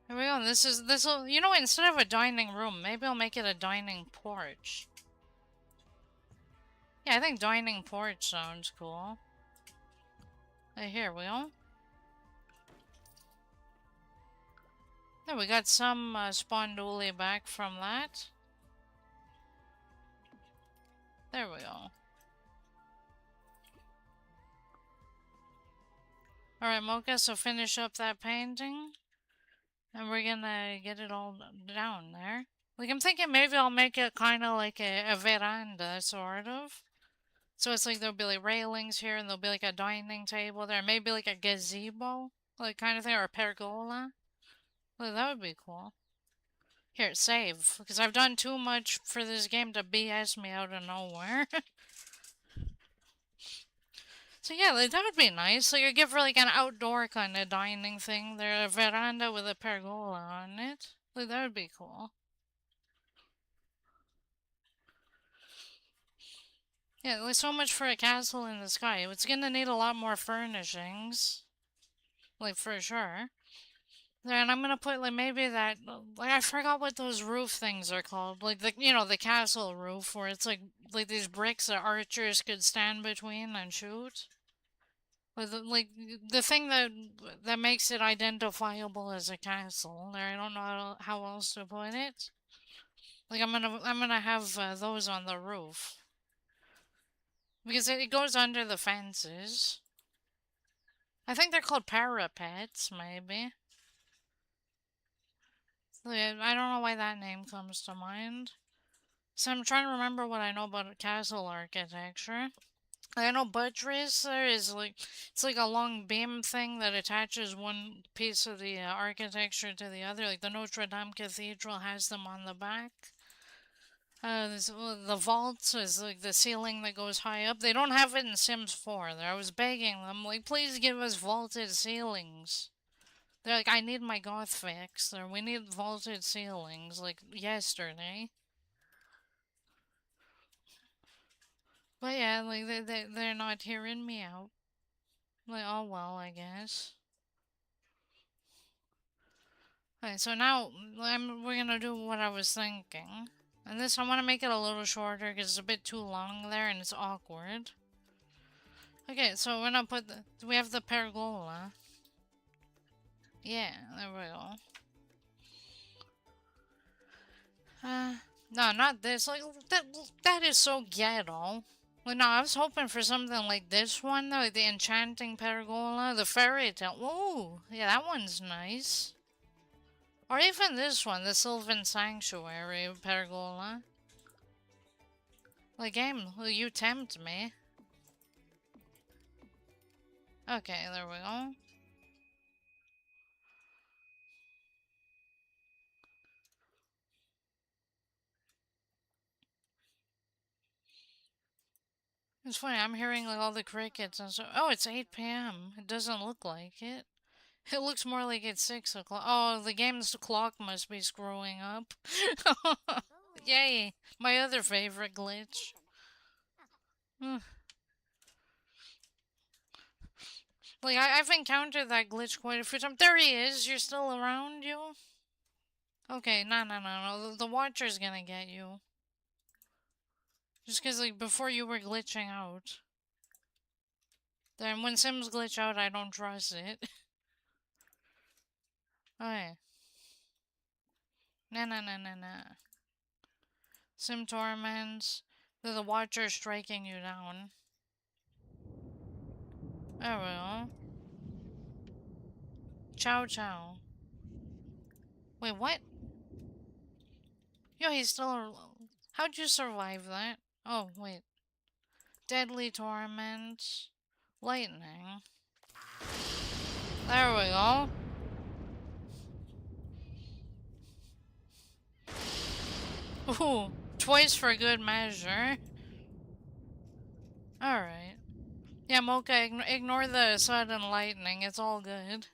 Here we go. This'll, you know, instead of a dining room, maybe I'll make it a dining porch. Yeah, I think dining porch sounds cool. Here we go. There, we got some sponduli back from that. There we go. Alright, Mocha, so finish up that painting. And we're gonna get it all down there. Like, I'm thinking maybe I'll make it kind of like a veranda, sort of. So it's like there'll be like railings here and there'll be like a dining table there. Maybe like a gazebo, like kind of thing, or a pergola. Like, that would be cool. Here, save. Because I've done too much for this game to BS me out of nowhere. So yeah, like, that would be nice. Like, I give her like an outdoor kind of dining thing there, a veranda with a pergola on it. Like, that would be cool. Yeah, there's so much for a castle in the sky. It's gonna need a lot more furnishings. Like, for sure. And I'm gonna put, like, maybe that, like, I forgot what those roof things are called. Like, the, you know, the castle roof, where it's like these bricks that archers could stand between and shoot. Like the thing that makes it identifiable as a castle. There, I don't know how else to put it. Like, I'm gonna have those on the roof. Because it goes under the fences. I think they're called parapets, maybe. I don't know why that name comes to mind. So I'm trying to remember what I know about castle architecture. I know buttress there is like, it's like a long beam thing that attaches one piece of the architecture to the other. Like the Notre Dame Cathedral has them on the back. The vaults is like the ceiling that goes high up. They don't have it in Sims 4. There, I was begging them, like, please give us vaulted ceilings. They're like, I need my goth fix. Or we need vaulted ceilings, like, yesterday. But yeah, like, they're not hearing me out. Like, oh well, I guess. Okay, so now we're gonna do what I was thinking. And this, I want to make it a little shorter because it's a bit too long there and it's awkward. Okay, so we're gonna put we have the pergola. Yeah, there we go. No, not this. Like, that is so ghetto. Well, no, I was hoping for something like this one, though, the enchanting pergola, the fairy tale. Ooh, yeah, that one's nice. Or even this one, the Sylvan Sanctuary pergola. Like, game, you tempt me. Okay, there we go. It's funny, I'm hearing like all the crickets and so. Oh, it's 8 p.m. It doesn't look like it. It looks more like it's 6 o'clock. Oh, the game's clock must be screwing up. Yay! My other favorite glitch. Like, Like, I've encountered that glitch quite a few times. There he is! You're still around, you? Okay, no. The Watcher's gonna get you. Just cause, like, before you were glitching out. Then when Sims glitch out, I don't trust it. Okay. No. Sim torments. The Watcher striking you down. There we go. Chow. Wait, what? Yo, he's still... How'd you survive that? Oh, wait. Deadly torment. Lightning. There we go. Ooh, twice for good measure. Alright. Yeah, Mocha, ignore the sudden lightning. It's all good.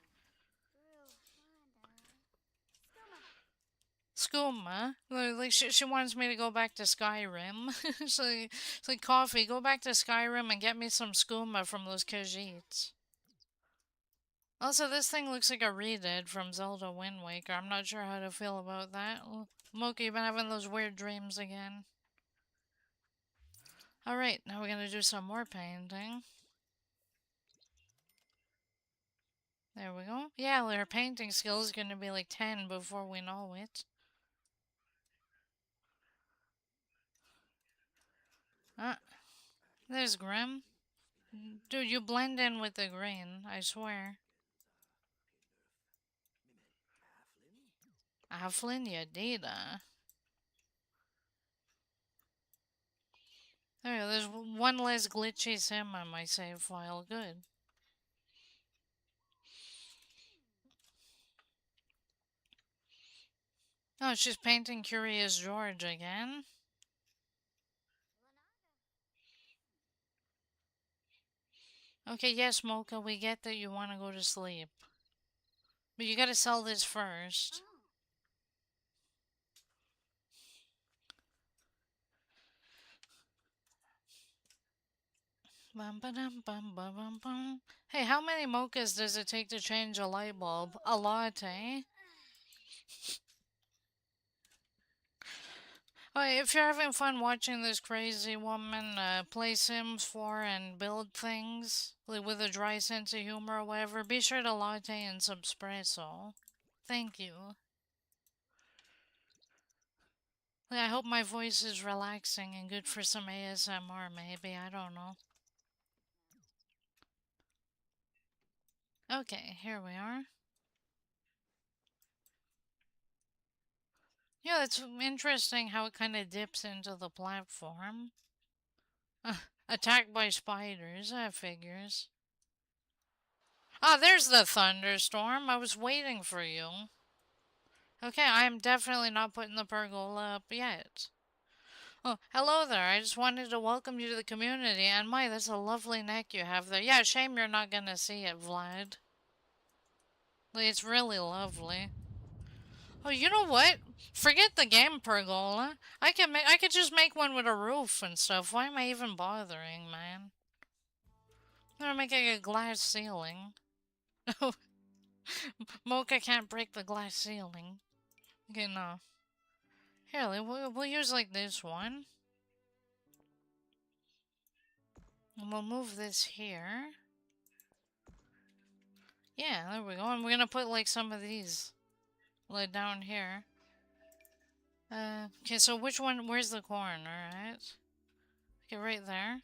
Skooma? Like, she wants me to go back to Skyrim. It's like, Coffee, go back to Skyrim and get me some skooma from those Khajiits. Also, this thing looks like a redid from Zelda Wind Waker. I'm not sure how to feel about that. Mocha, you've been having those weird dreams again. Alright, now we're gonna do some more painting. There we go. Yeah, her painting skill is gonna be like 10 before we know it. Ah, there's Grim. Dude, you blend in with the green, I swear. Halfling, you data. There, there's one less glitchy sim on my save file. Good. Oh, she's painting Curious George again. Okay, yes, Mocha, we get that you want to go to sleep. But you gotta sell this first. Bum, ba-dum, bum, ba, bum, bum. Hey, how many mochas does it take to change a light bulb? A lot, eh? Okay, if you're having fun watching this crazy woman play Sims 4 and build things like with a dry sense of humor or whatever, be sure to latte and subspresso. Thank you. I hope my voice is relaxing and good for some ASMR, maybe. I don't know. Okay, here we are. Yeah, it's interesting how it kind of dips into the platform. Attacked by spiders, that figures. Ah, there's the thunderstorm. I was waiting for you. Okay, I am definitely not putting the pergola up yet. Oh, hello there. I just wanted to welcome you to the community. And my, that's a lovely neck you have there. Yeah, shame you're not gonna see it, Vlad. Like, it's really lovely. Oh, you know what? Forget the game pergola. I could just make one with a roof and stuff. Why am I even bothering, man? I'm gonna make a glass ceiling. Mocha can't break the glass ceiling. Okay, no. Here, we'll use like this one. And we'll move this here. Yeah, there we go. And we're gonna put like some of these like down here. Okay, so which one? Where's the corn? Alright. Okay, right there.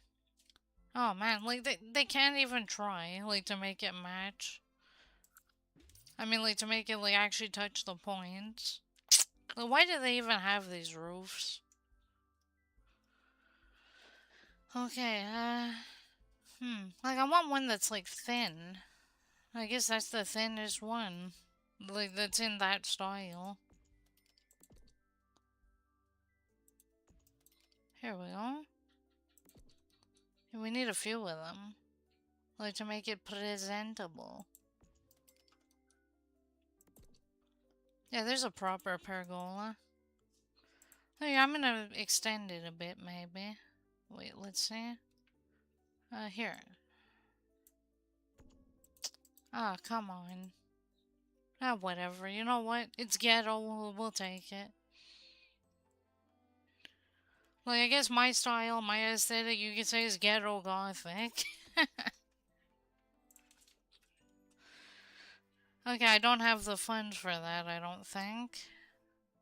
Oh man, like they can't even try like to make it match. I mean, like to make it like actually touch the point. Like, why do they even have these roofs? Okay, like I want one that's like thin. I guess that's the thinnest one. Like that's in that style. Here we go. We need a few of them. Like to make it presentable. Yeah, there's a proper pergola. Hey, I'm gonna extend it a bit, maybe. Wait, let's see. Here. Ah, come on. Ah, whatever. You know what? It's ghetto. We'll take it. Like, I guess my style, my aesthetic, you could say is ghetto gothic. Okay, I don't have the funds for that, I don't think.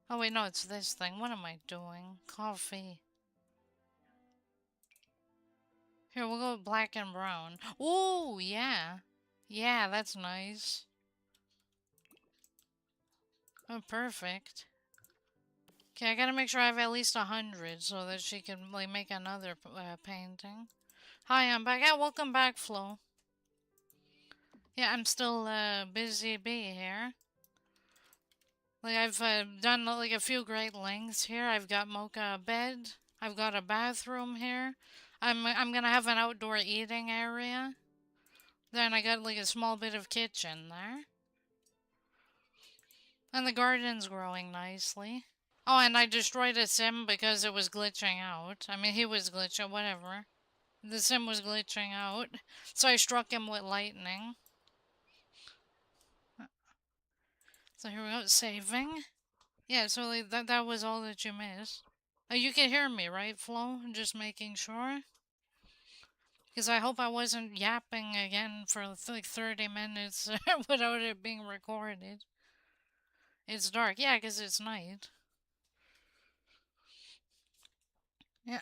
Oh, wait, no, it's this thing. What am I doing? Coffee. Here, we'll go with black and brown. Oh, yeah. Yeah, that's nice. Oh, perfect. Okay, I gotta make sure I have at least 100 so that she can, like, make another painting. Hi, I'm back. Yeah, welcome back, Flo. Yeah, I'm still, busy bee here. Like, I've done, like, a few great lengths here. I've got mocha bed. I've got a bathroom here. I'm gonna have an outdoor eating area. Then I got, like, a small bit of kitchen there. And the garden's growing nicely. Oh, and I destroyed a sim because it was glitching out. I mean, he was glitching, whatever. The sim was glitching out. So I struck him with lightning. So here we go, saving. Yeah, so like, that was all that you missed. You can hear me, right, Flo? Just making sure. Because I hope I wasn't yapping again for like 30 minutes without it being recorded. It's dark. Yeah, because it's night. Yeah.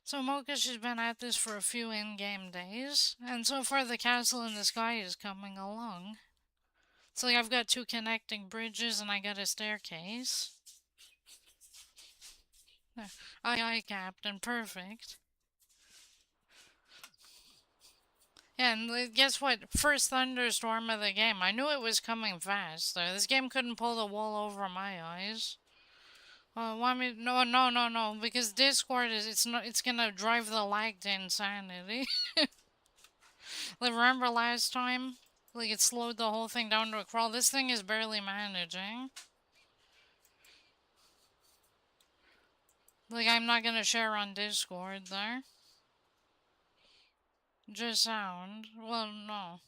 So Mocha, she's been at this for a few in-game days, and so far the castle in the sky is coming along. So like, I've got 2 connecting bridges and I got a staircase. There. Aye, Captain. Perfect. Yeah, and guess what? First thunderstorm of the game. I knew it was coming fast. This game couldn't pull the wool over my eyes. Want me? No, no, no, no. Because Discord is it's not. It's gonna drive the lag to insanity. Like remember last time? Like it slowed the whole thing down to a crawl. This thing is barely managing. Like I'm not gonna share on Discord there. Just sound. Well, no.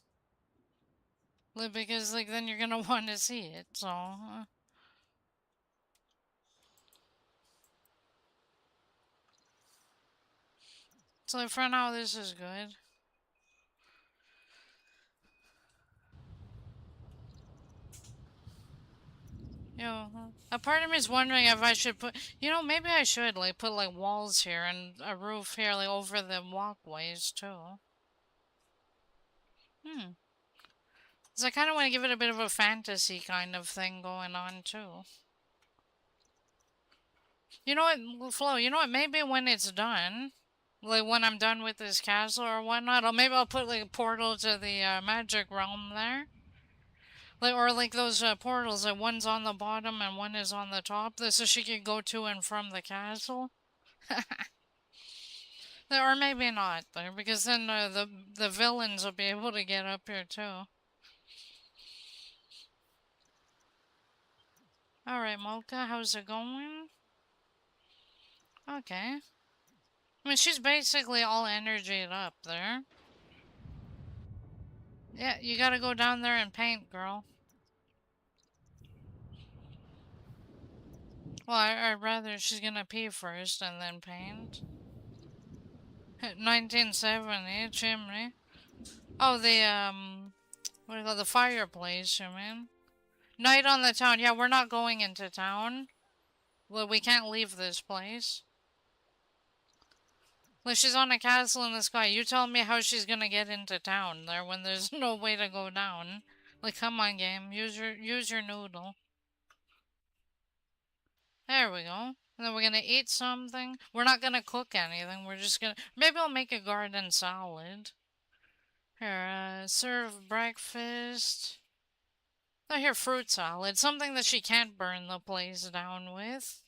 Like, because like then you're gonna want to see it. So. So for now, this is good. Yo, a part of me is wondering if I should put, maybe I should like put like walls here and a roof here, like over the walkways too. Hmm. Cause I kind of want to give it a bit of a fantasy kind of thing going on too. You know what, Flo? You know what? Maybe when it's done, like when I'm done with this castle or whatnot, maybe I'll put like a portal to the magic realm there. Like, or like those portals, like one's on the bottom and one is on the top, so she can go to and from the castle. Or maybe not, though, because then the villains will be able to get up here too. All right, Mocha, how's it going? Okay. I mean, she's basically all energied up there. Yeah, you gotta go down there and paint, girl. Well, I'd rather she's gonna pee first and then paint. 1970 chimney. Oh, what do you call the fireplace? You mean? Night on the town. Yeah, we're not going into town. Well, we can't leave this place. Like, she's on a castle in the sky. You tell me how she's gonna get into town there when there's no way to go down. Like, come on, game. Use your noodle. There we go. And then we're gonna eat something. We're not gonna cook anything. We're just gonna... Maybe I'll make a garden salad. Here, serve breakfast. Oh, here, fruit salad. Something that she can't burn the place down with.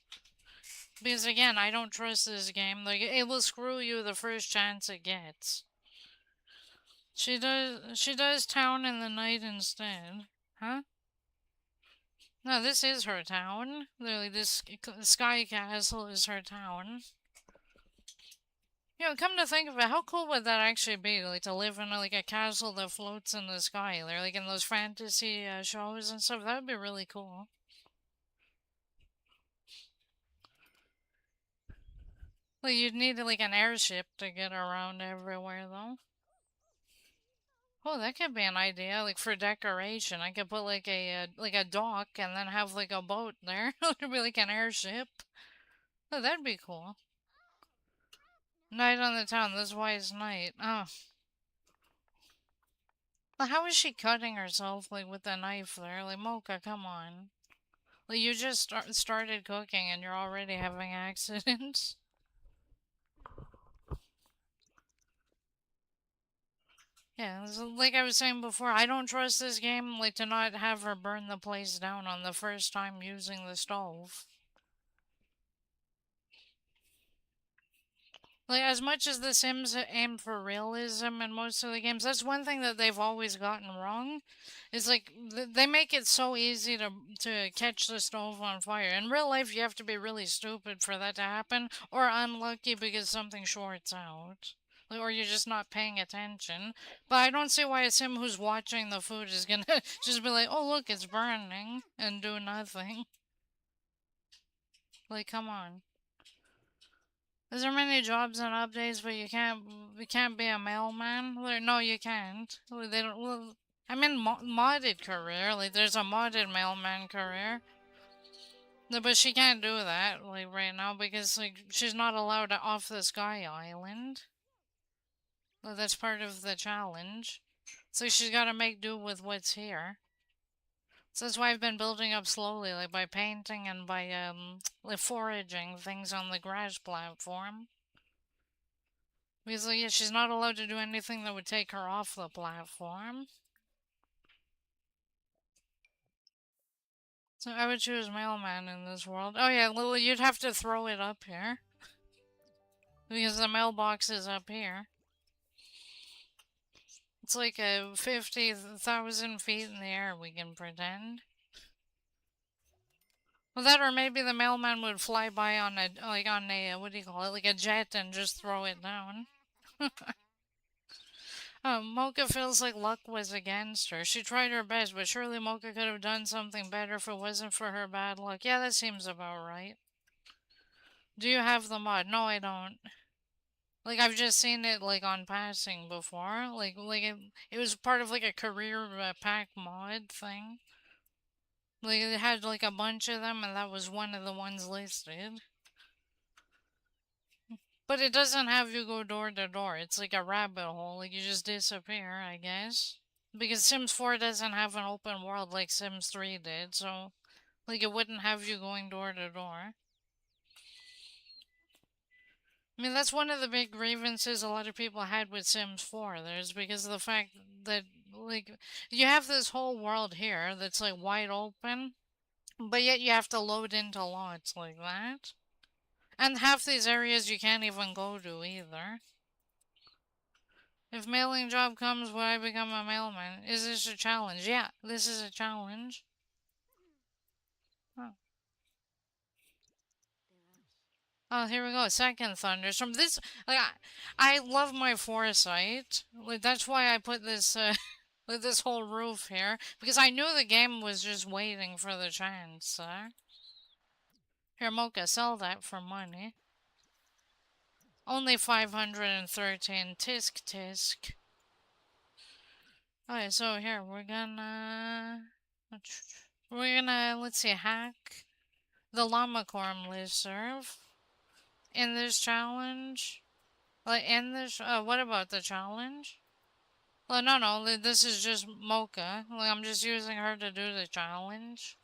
Because again, I don't trust this game. Like, it will screw you the first chance it gets. She does town in the night instead. Huh? No, this is her town. Literally, this sky castle is her town. You know, come to think of it, how cool would that actually be? Like to live in like a castle that floats in the sky, or like in those fantasy shows and stuff. That would be really cool. Like you'd need like an airship to get around everywhere, though. Oh, that could be an idea, like for decoration. I could put like a dock and then have like a boat there. It would be like an airship. Oh, that'd be cool. Night on the town. This is why it's night. Oh, well, how is she cutting herself like with a knife there? Like Mocha, come on. Like you just started cooking and you're already having accidents. Yeah, so like I was saying before, I don't trust this game like to not have her burn the place down on the first time using the stove. Like, as much as The Sims aim for realism in most of the games, that's one thing that they've always gotten wrong. Is like they make it so easy to catch the stove on fire. In real life, you have to be really stupid for that to happen, or unlucky because something shorts out. Like, or you're just not paying attention. But I don't see why a sim who's watching the food is gonna just be like, "Oh look, it's burning," and do nothing. Like, come on. Is there many jobs and updates, but you can't be a mailman? Like, no, you can't. Like, they don't. Well, I mean, modded career. Like, there's a modded mailman career. No, but she can't do that like right now because like she's not allowed to off the Sky Island. Well, that's part of the challenge. So she's got to make do with what's here. So that's why I've been building up slowly, like by painting and by like foraging things on the grass platform. Because, like, yeah, she's not allowed to do anything that would take her off the platform. So I would choose mailman in this world. Oh yeah, Lily, you'd have to throw it up here. Because the mailbox is up here. It's like a 50,000 feet in the air, we can pretend. Well, that or maybe the mailman would fly by on a, what do you call it, like a jet and just throw it down. Mocha feels like luck was against her. She tried her best, but surely Mocha could have done something better if it wasn't for her bad luck. Yeah, that seems about right. Do you have the mod? No, I don't. Like, I've just seen it, like, on passing before. It was part of, like, a career pack mod thing. Like, it had, like, a bunch of them, and that was one of the ones listed. But it doesn't have you go door to door. It's like a rabbit hole. Like, you just disappear, I guess. Because Sims 4 doesn't have an open world like Sims 3 did, so, like, it wouldn't have you going door to door. I mean, that's one of the big grievances a lot of people had with Sims 4. There's because of the fact that, like, you have this whole world here that's, like, wide open, but yet you have to load into lots like that. And half these areas you can't even go to either. If mailing job comes, would I become a mailman? Is this a challenge? Yeah, this is a challenge. Oh. Oh, here we go. Second thunderstorm. This, like, I love my foresight. Like, that's why I put this, like, this whole roof here. Because I knew the game was just waiting for the chance, Here, Mocha, sell that for money. Only 513. Tisk, tisk. Okay, so here, let's see, hack the llama corn listserv in this challenge. Like, in this, what about the challenge? Well, no, this is just Mocha. Like, I'm just using her to do the challenge.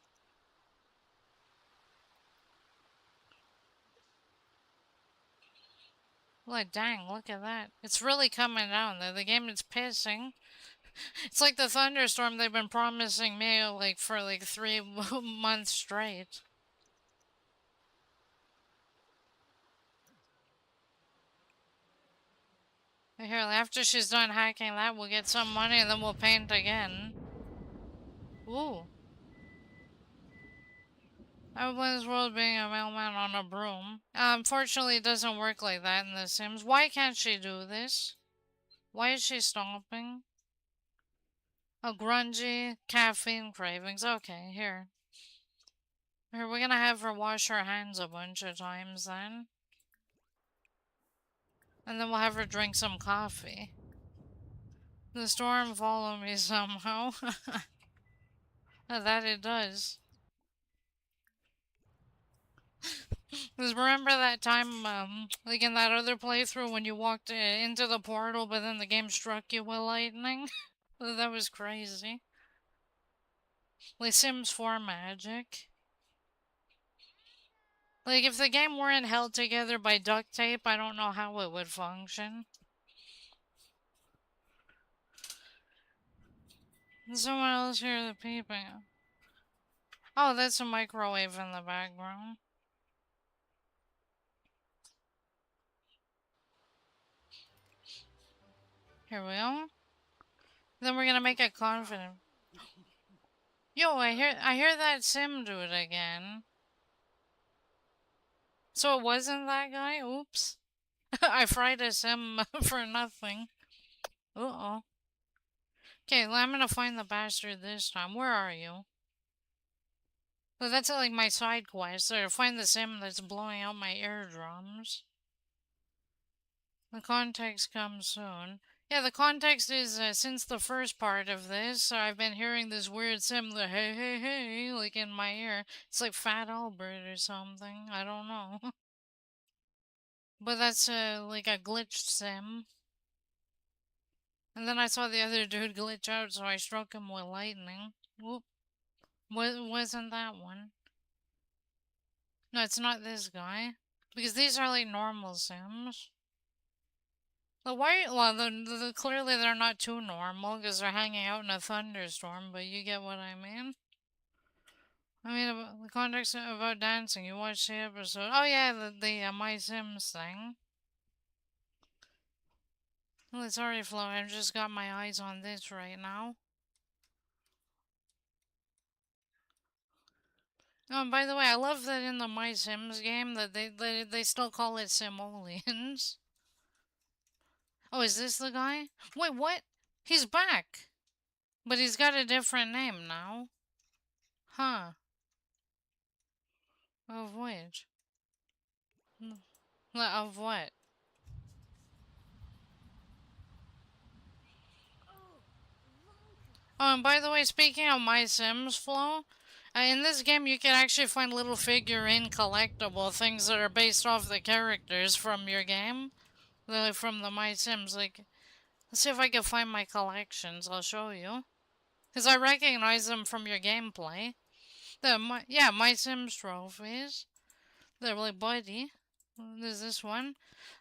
Like, dang, look at that. It's really coming down. The game is pissing. It's like the thunderstorm they've been promising me, like, for, like, 3 months straight. Here, after she's done hacking that, we'll get some money and then we'll paint again. Ooh. I would play this world being a mailman on a broom. Unfortunately, it doesn't work like that in The Sims. Why can't she do this? Why is she stopping? Oh, grungy caffeine cravings. Okay, here. Here, we're gonna have her wash her hands a bunch of times then. And then we'll have her drink some coffee. The storm follow me somehow. That it does. Because remember that time, like in that other playthrough when you walked into the portal, but then the game struck you with lightning? That was crazy. Like Sims 4 magic. Like if the game weren't held together by duct tape, I don't know how it would function. There's someone else here the peeping. Oh, that's a microwave in the background. Here we go. Then we're gonna make it confident. Yo, I hear that Sim dude again. So it wasn't that guy? Oops. I fried a Sim for nothing. Uh-oh. Okay, well, I'm gonna find the bastard this time. Where are you? Well, that's like my side quest. So to find the Sim that's blowing out my eardrums. The context comes soon. Yeah, the context is since the first part of this, I've been hearing this weird Sim, the hey, hey, hey, like in my ear. It's like Fat Albert or something. I don't know. But that's like a glitched Sim. And then I saw the other dude glitch out, so I struck him with lightning. Whoop. Wasn't that one? No, it's not this guy. Because these are like normal Sims. Well, clearly they're not too normal because they're hanging out in a thunderstorm, but you get what I mean? I mean, about the context about dancing, you watched the episode. Oh, yeah, the My Sims thing. Well, it's already flowing. I've just got my eyes on this right now. Oh, and by the way, I love that in the My Sims game that they still call it Simoleons. Oh, is this the guy? Wait, what? He's back! But he's got a different name now. Huh. Of which? Of what? Oh, and by the way, speaking of My Sims Flow, in this game you can actually find little figurine collectible things that are based off the characters from your game. From the My Sims. Like, let's see if I can find my collections. I'll show you. Because I recognize them from your gameplay. Yeah, My Sims trophies. They're like Buddy. There's this one.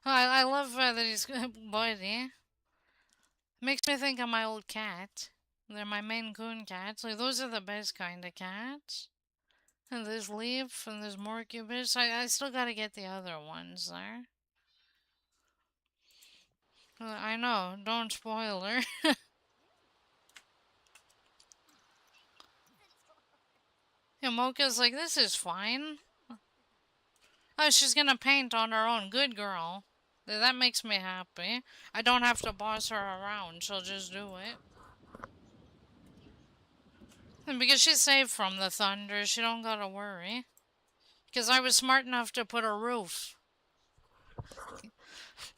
I love that he's Buddy. Makes me think of my old cat. They're my Maine Coon cats. Like, those are the best kind of cats. And there's Leaf, and there's Morcubus. I still gotta get the other ones there. I know, don't spoil her. Yeah, Mocha's like, this is fine. Oh, she's gonna paint on her own. Good girl. That makes me happy. I don't have to boss her around. She'll just do it. And because she's safe from the thunder, she don't gotta worry. Because I was smart enough to put a roof.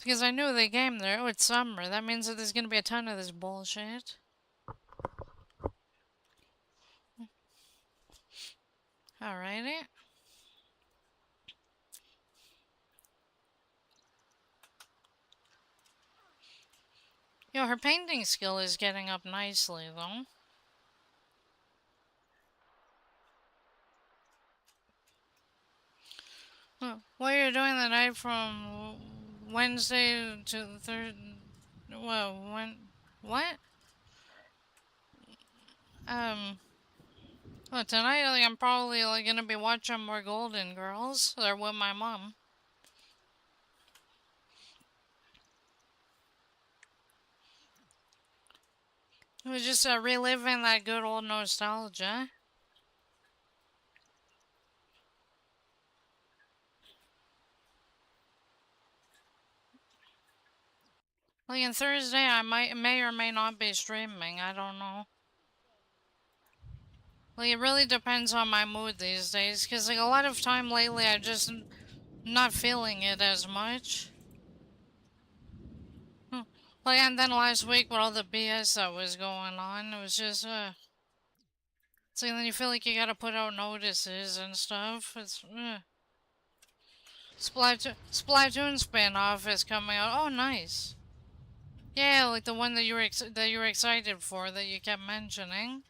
Because I knew the game there. Oh, it's summer. That means that there's gonna be a ton of this bullshit. Alrighty. Yo, her painting skill is getting up nicely, though. What you're doing the night from Wednesday to the third... Well, when... What? Well, tonight, like, I'm probably, like, gonna be watching more Golden Girls. They're with my mom. We're just reliving that good old nostalgia. Like on Thursday, I may or may not be streaming. I don't know. Like it really depends on my mood these days. Cause like a lot of time lately, I just not feeling it as much. Like and then last week with all the BS that was going on, it was just So then you feel like you gotta put out notices and stuff. It's Splatoon spin-off is coming out. Oh, nice. Yeah, like the one that you were excited for that you kept mentioning.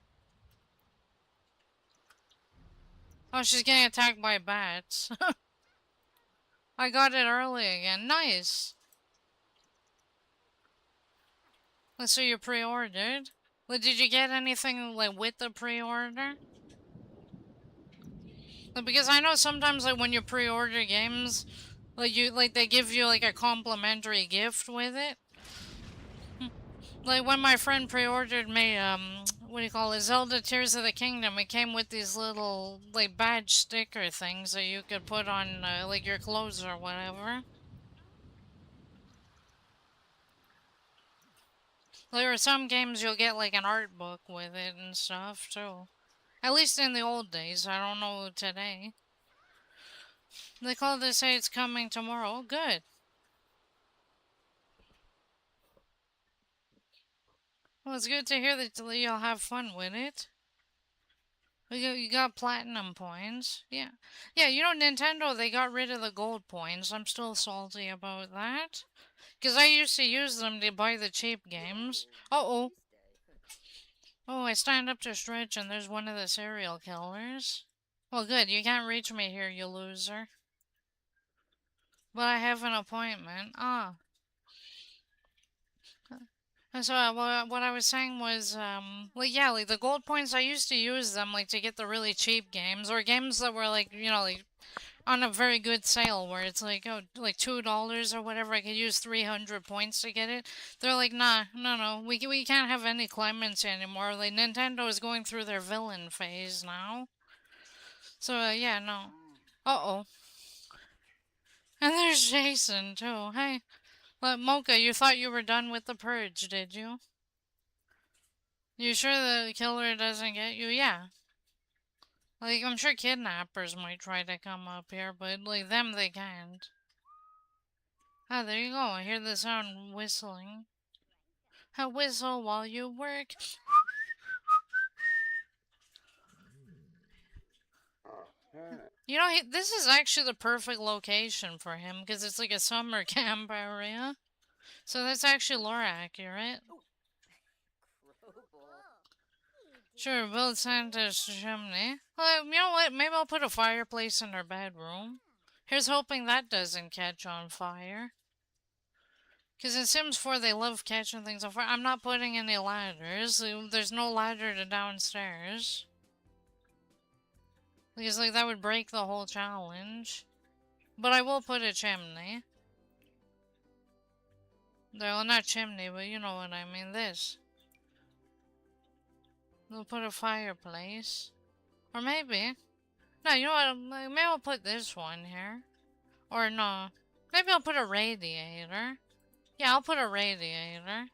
Oh, she's getting attacked by bats. I got it early again. Nice. So you pre-ordered. Like, did you get anything like with the pre-order? Like, because I know sometimes like when you pre-order games, like they give you like a complimentary gift with it. Like when my friend pre-ordered me, what do you call it, Zelda Tears of the Kingdom, it came with these little, like, badge sticker things that you could put on, like, your clothes or whatever. There are some games you'll get, like, an art book with it and stuff, too. At least in the old days, I don't know today. They call to say it's coming tomorrow. Oh, good. Well, it's good to hear that you'll have fun with it. You got platinum points. Yeah. Yeah, you know, Nintendo, they got rid of the gold points. I'm still salty about that. Because I used to use them to buy the cheap games. Uh-oh. Oh, I stand up to stretch and there's one of the serial killers. Well, good. You can't reach me here, you loser. But I have an appointment. Ah. And so what I was saying was, like, yeah, like the gold points, I used to use them, like, to get the really cheap games, or games that were, like, you know, like, on a very good sale where it's like, oh, like $2 or whatever. I could use 300 points to get it. They're like, nah, no, we can't have any clemency anymore. Like Nintendo is going through their villain phase now. So yeah, no. Uh oh. And there's Jason too. Hey, Mocha, you thought you were done with the purge, did you? You sure the killer doesn't get you? Yeah. Like I'm sure kidnappers might try to come up here, but like them they can't. Ah, there you go. I hear the sound whistling. A whistle while you work. You know, this is actually the perfect location for him because it's like a summer camp area. So that's actually lore accurate. Sure, build Santa's chimney. Well, you know what? Maybe I'll put a fireplace in her bedroom. Here's hoping that doesn't catch on fire. Because in Sims 4, they love catching things on fire. I'm not putting any ladders. There's no ladder to downstairs. Because, like, that would break the whole challenge. But I will put a chimney. Well, not chimney, but you know what I mean. This. We'll put a fireplace. Or maybe. No, you know what? Maybe I'll put this one here. Or no. Maybe I'll put a radiator. Yeah, I'll put a radiator.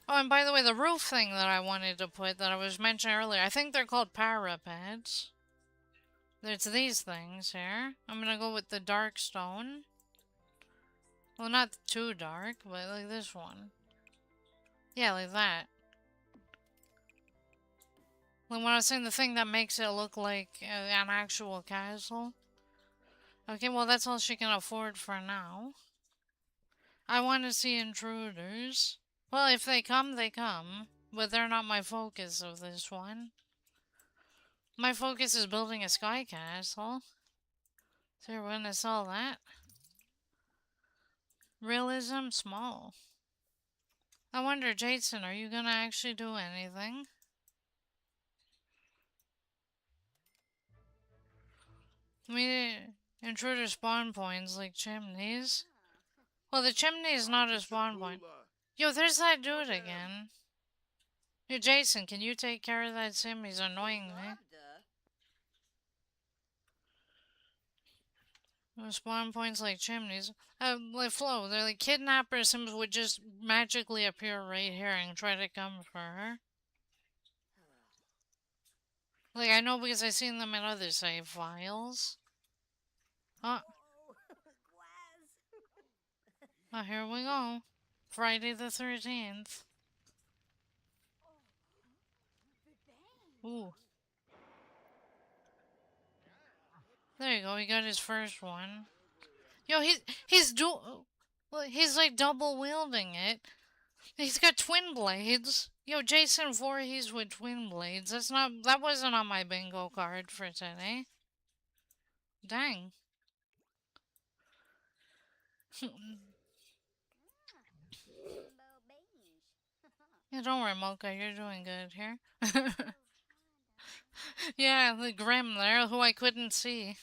Oh, and by the way, the roof thing that I wanted to put that I was mentioning earlier, I think they're called parapets. There's these things here. I'm gonna go with the dark stone. Well, not too dark, but like this one. Yeah, like that. Like when I was saying the thing that makes it look like an actual castle. Okay, well that's all she can afford for now. I want to see intruders. Well, if they come, they come. But they're not my focus of this one. My focus is building a sky castle. So we're gonna sell that. Realism small. I wonder, Jason, are you gonna actually do anything? I mean, intruder spawn points like chimneys. Well, the chimney is not a spawn point. Yo, there's that dude again. Yo, Jason, can you take care of that sim? He's annoying me. Spawn points like chimneys. Like Flo, they're like kidnapper Sims would just magically appear right here and try to come for her. Like, I know because I've seen them in other save files. Oh, oh, here we go. Friday the 13th. Ooh. There you go, he got his first one. Yo, he's like double wielding it. He's got twin blades. Yo, Jason Voorhees with twin blades. That wasn't on my bingo card for today. Dang. Yeah, don't worry, Mocha, you're doing good here. Yeah, the Grim there, who I couldn't see.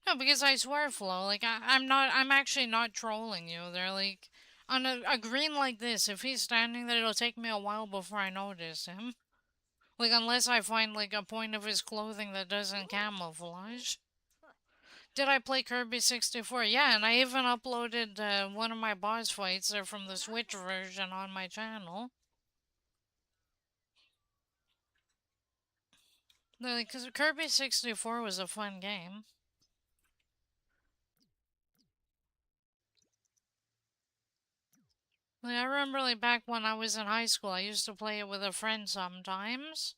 No, because I swear, Flo, like, I'm actually not trolling you. They're like, on a green like this, if he's standing there, it'll take me a while before I notice him. Like, unless I find, like, a point of his clothing that doesn't camouflage. Did I play Kirby 64? Yeah, and I even uploaded one of my boss fights there from the Switch version on my channel. Because Kirby 64 was a fun game. Like, I remember, like, back when I was in high school, I used to play it with a friend sometimes.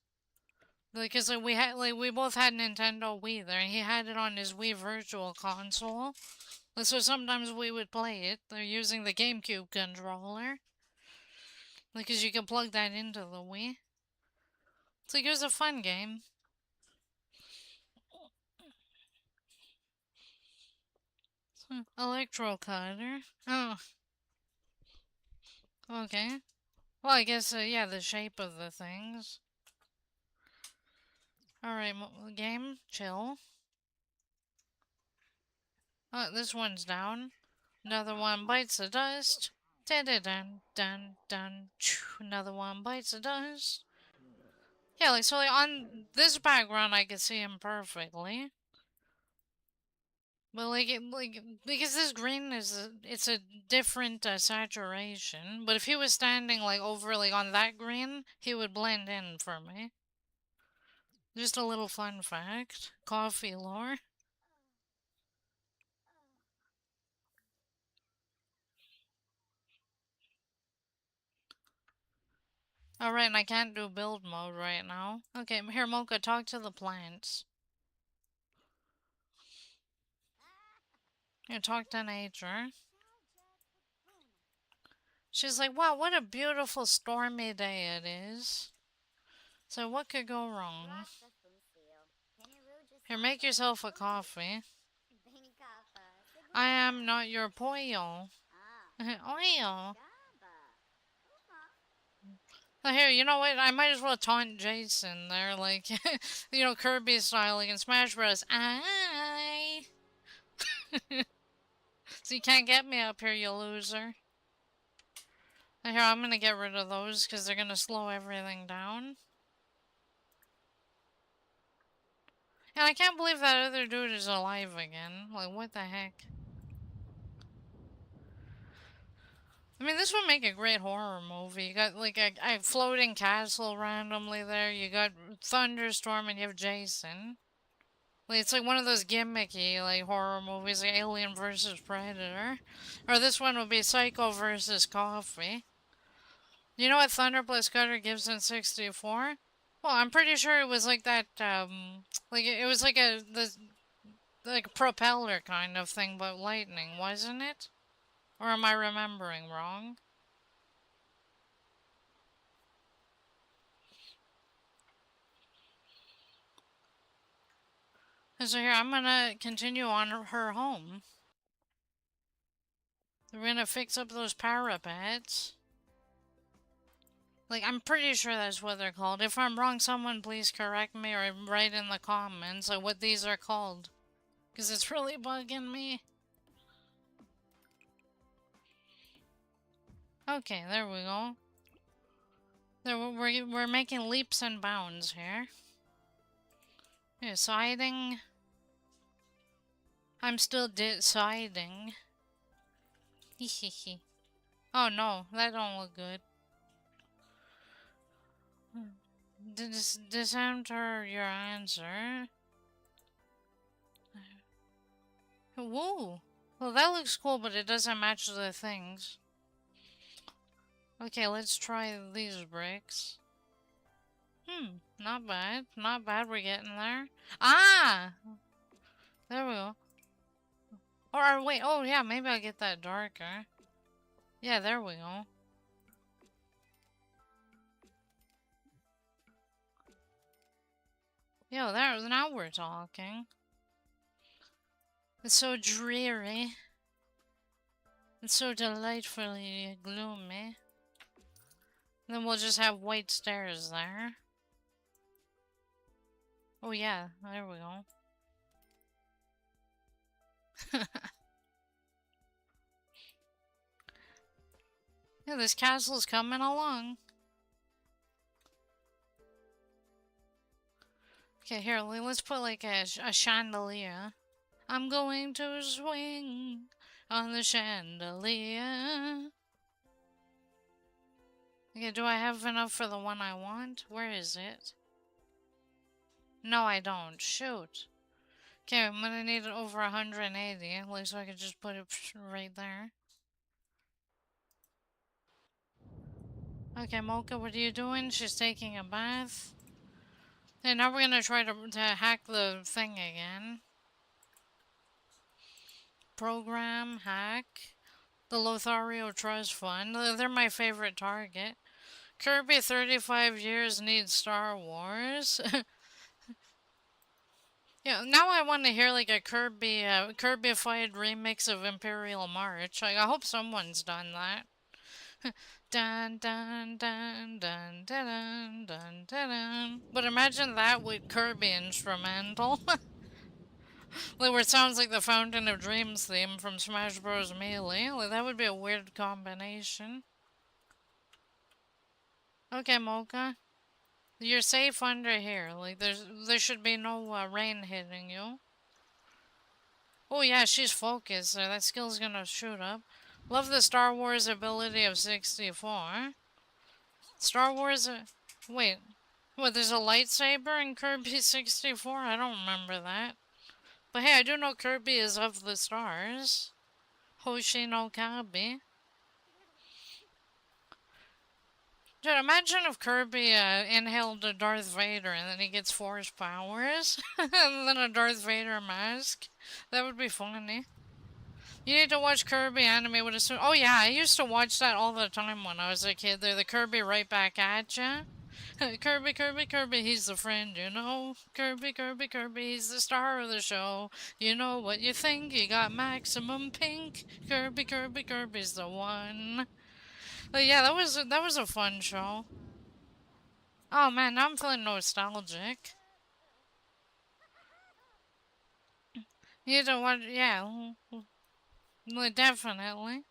Because we both had Nintendo Wii there, and he had it on his Wii Virtual Console. So sometimes we would play it. They're using the GameCube controller. Because you can plug that into the Wii. It's like, it was a fun game. Electro cutter. Oh, okay. Well, I guess, yeah, the shape of the things. Alright, game, chill. Oh, this one's down. Another one bites the dust. Dun dun dun dun dun. Another one bites the dust. Yeah, like, so, like, on this background, I can see him perfectly. But, because this green it's a different saturation. But if he was standing, like, over, like, on that green, he would blend in for me. Just a little fun fact. Coffee lore. Alright, and I can't do build mode right now. Okay, here, Mocha, talk to the plants. Here, talk to nature. She's like, wow, what a beautiful stormy day it is. So what could go wrong? Here, make yourself a coffee. I am not your pollo. Oil. Oh, here, you know what? I might as well taunt Jason there, like, you know, Kirby style, like in Smash Bros. I. So you can't get me up here, you loser. Here, I'm gonna get rid of those because they're gonna slow everything down. And I can't believe that other dude is alive again. Like, what the heck? I mean, this would make a great horror movie. You got, like, a floating castle randomly there. You got Thunderstorm and you have Jason. Like, it's like one of those gimmicky, like, horror movies, like Alien versus Predator. Or this one would be Psycho versus Coffee. You know what Thunder plus Cutter gives in 64? Well, I'm pretty sure it was like that, like, it was like like a propeller kind of thing, but lightning, wasn't it? Or am I remembering wrong? So here, I'm gonna continue on her home. We're gonna fix up those parapets. Like, I'm pretty sure that's what they're called. If I'm wrong, someone please correct me or write in the comments like what these are called. Because it's really bugging me. Okay, there we go. There, we're making leaps and bounds here. Here, siding. I'm still deciding. Hehehe. Oh no, that don't look good. Disenter your answer. Whoa! Well, that looks cool, but it doesn't match the things. Okay, let's try these bricks. Not bad. Not bad, we're getting there. Ah! There we go. Or wait, oh yeah, maybe I'll get that darker. Yeah, there we go. Yo, there, now we're talking. It's so dreary. It's so delightfully gloomy. Then we'll just have white stairs there. Oh yeah, there we go. Yeah, this castle's coming along. Okay, here, let's put like a chandelier. I'm going to swing on the chandelier. Okay, do I have enough for the one I want? Where is it? No, I don't. Shoot. Okay, I'm gonna need over 180, at least so I could just put it right there. Okay, Mocha, what are you doing? She's taking a bath. And now we're gonna try to hack the thing again. Program, hack. The Lothario Trust Fund. They're my favorite target. Kirby 35 years needs Star Wars. Yeah, now I want to hear like a Kirby-fied remix of Imperial March. Like, I hope someone's done that. Dun dun dun dun dun dun dun dun. But imagine that with Kirby instrumental. Like where it sounds like the Fountain of Dreams theme from Smash Bros. Melee. Like that would be a weird combination. Okay, Mocha. You're safe under here. Like there should be no rain hitting you. Oh yeah, she's focused. So that skill's gonna shoot up. Love the Star Wars ability of 64. Star Wars. Wait. What? There's a lightsaber in Kirby 64? I don't remember that. But hey, I do know Kirby is of the stars. Hoshi no Kabi. Dude, imagine if Kirby inhaled a Darth Vader and then he gets Force powers. And then a Darth Vader mask. That would be funny. You need to watch Kirby anime with a... Oh yeah, I used to watch that all the time when I was a kid. They're the Kirby right back at ya. Kirby, Kirby, Kirby, he's the friend, you know. Kirby, Kirby, Kirby, he's the star of the show. You know what you think, you got maximum pink. Kirby, Kirby, Kirby's the one. But yeah, that was a fun show. Oh man, now I'm feeling nostalgic. You know what? Yeah, definitely.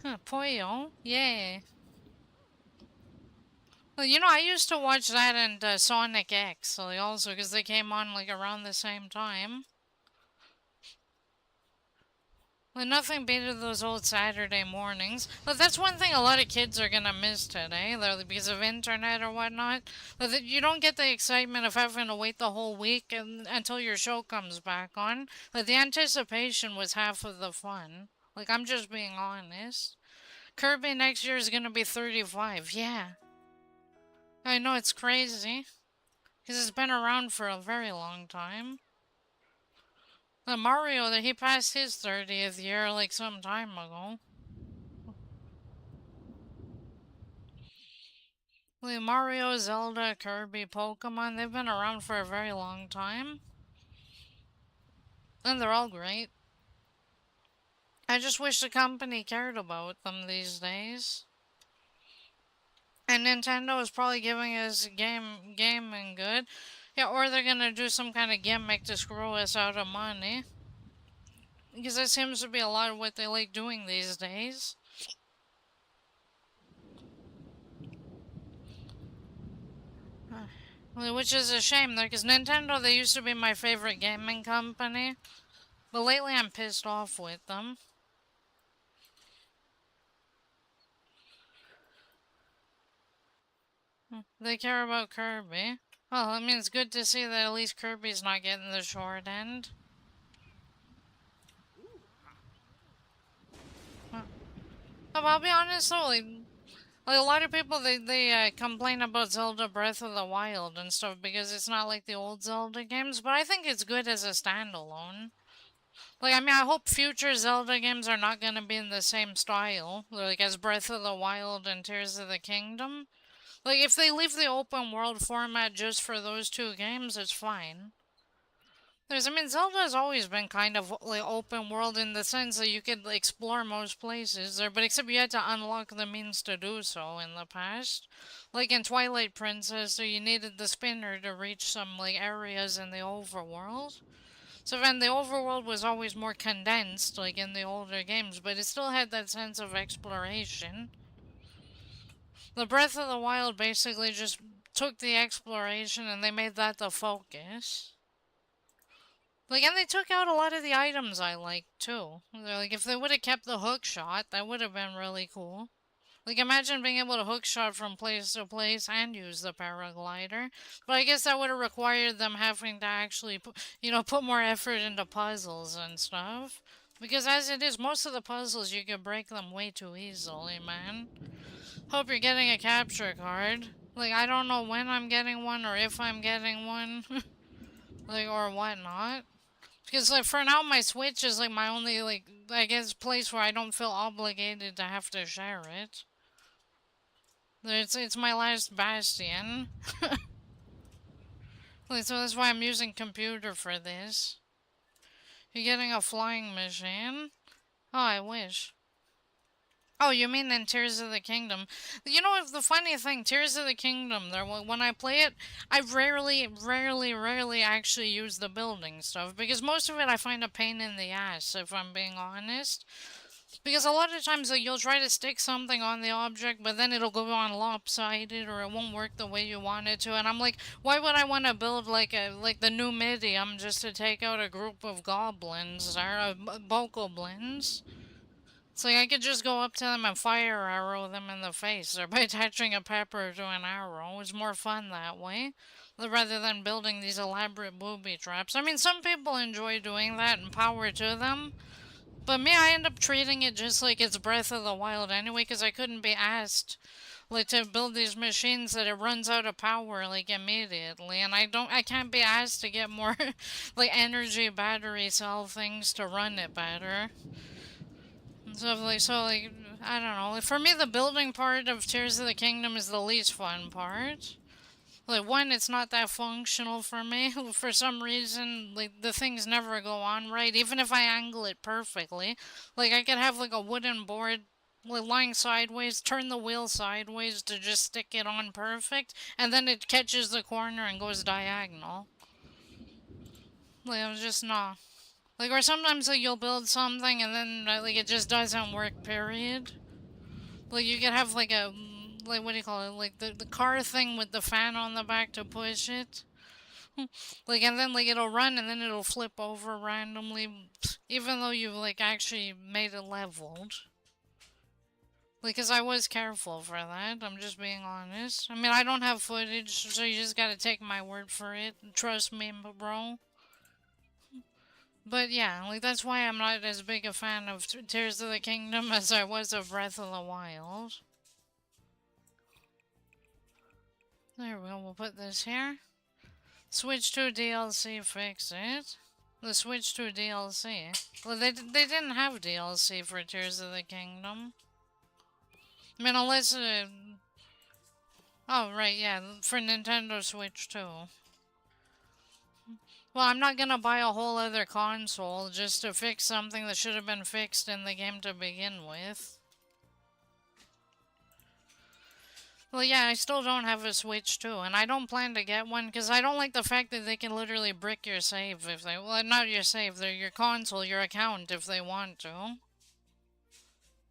Huh, Poyo, yeah. Well, you know, I used to watch that and Sonic X, like, also, because they came on, like, around the same time. Like, nothing better those old Saturday mornings. But that's one thing a lot of kids are gonna miss today, because of internet or whatnot. But you don't get the excitement of having to wait the whole week until your show comes back on. Like, the anticipation was half of the fun. Like, I'm just being honest. Kirby next year is gonna be 35, yeah. I know, it's crazy. Because it's been around for a very long time. The Mario, that he passed his 30th year like some time ago. Like Mario, Zelda, Kirby, Pokemon, they've been around for a very long time. And they're all great. I just wish the company cared about them these days. And Nintendo is probably giving us gaming good. Yeah, or they're gonna do some kind of gimmick to screw us out of money. Because that seems to be a lot of what they like doing these days. Which is a shame, though, because Nintendo, they used to be my favorite gaming company. But lately I'm pissed off with them. They care about Kirby. Well, I mean, it's good to see that at least Kirby's not getting the short end. But I'll be honest though, like a lot of people, they complain about Zelda Breath of the Wild and stuff because it's not like the old Zelda games, but I think it's good as a standalone. Like, I mean, I hope future Zelda games are not gonna be in the same style, like as Breath of the Wild and Tears of the Kingdom. Like, if they leave the open world format just for those two games, it's fine. I mean, Zelda has always been kind of like open world in the sense that you could explore most places there, but except you had to unlock the means to do so in the past. Like in Twilight Princess, so you needed the spinner to reach some like areas in the overworld. So then the overworld was always more condensed, like in the older games, but it still had that sense of exploration. The Breath of the Wild basically just took the exploration and they made that the focus. Like, and they took out a lot of the items I liked, too. They're like, if they would have kept the hook shot, that would have been really cool. Like, imagine being able to hook shot from place to place and use the paraglider. But I guess that would have required them having to actually, put more effort into puzzles and stuff. Because as it is, most of the puzzles, you can break them way too easily, man. Hope you're getting a capture card. Like, I don't know when I'm getting one or if I'm getting one. Like, or whatnot. Because, like, for now, my Switch is, like, my only, like, I guess, place where I don't feel obligated to have to share it. It's my last bastion. Like, so that's why I'm using computer for this. You're getting a flying machine? Oh, I wish. Oh, you mean in Tears of the Kingdom? You know, the funny thing, Tears of the Kingdom, there, when I play it, I rarely actually use the building stuff because most of it I find a pain in the ass, if I'm being honest. Because a lot of times like, you'll try to stick something on the object, but then it'll go on lopsided or it won't work the way you want it to. And I'm like, why would I want to build like the new medium just to take out a group of goblins or bokoblins? It's like I could just go up to them and fire arrow them in the face, or by attaching a pepper to an arrow. It's more fun that way, rather than building these elaborate booby traps. I mean, some people enjoy doing that, and power to them. But me, I end up treating it just like it's Breath of the Wild anyway, because I couldn't be asked like to build these machines that it runs out of power like immediately, and I can't be asked to get more like energy battery cell things to run it better. So, I don't know. For me, the building part of Tears of the Kingdom is the least fun part. Like, one, it's not that functional for me. For some reason, like, the things never go on right, even if I angle it perfectly. Like, I could have, like, a wooden board, like, lying sideways, turn the wheel sideways to just stick it on perfect, and then it catches the corner and goes diagonal. Like, I'm just not. Like, or sometimes like you'll build something and then like it just doesn't work. Period. Like you could have like like what do you call it? Like the car thing with the fan on the back to push it. Like and then like it'll run and then it'll flip over randomly, even though you like actually made it leveled. Like, cause I was careful for that. I'm just being honest. I mean, I don't have footage, so you just gotta take my word for it. Trust me, bro. But yeah, like that's why I'm not as big a fan of Tears of the Kingdom as I was of Breath of the Wild. There we go, we'll put this here. Switch to DLC, fix it. The Switch to DLC. Well, they didn't have DLC for Tears of the Kingdom. I mean, unless... oh, right, yeah, for Nintendo Switch too. Well, I'm not gonna buy a whole other console just to fix something that should have been fixed in the game to begin with. Well, yeah, I still don't have a Switch too, and I don't plan to get one because I don't like the fact that they can literally brick your save if they... well, not your save, they're your console, your account if they want to.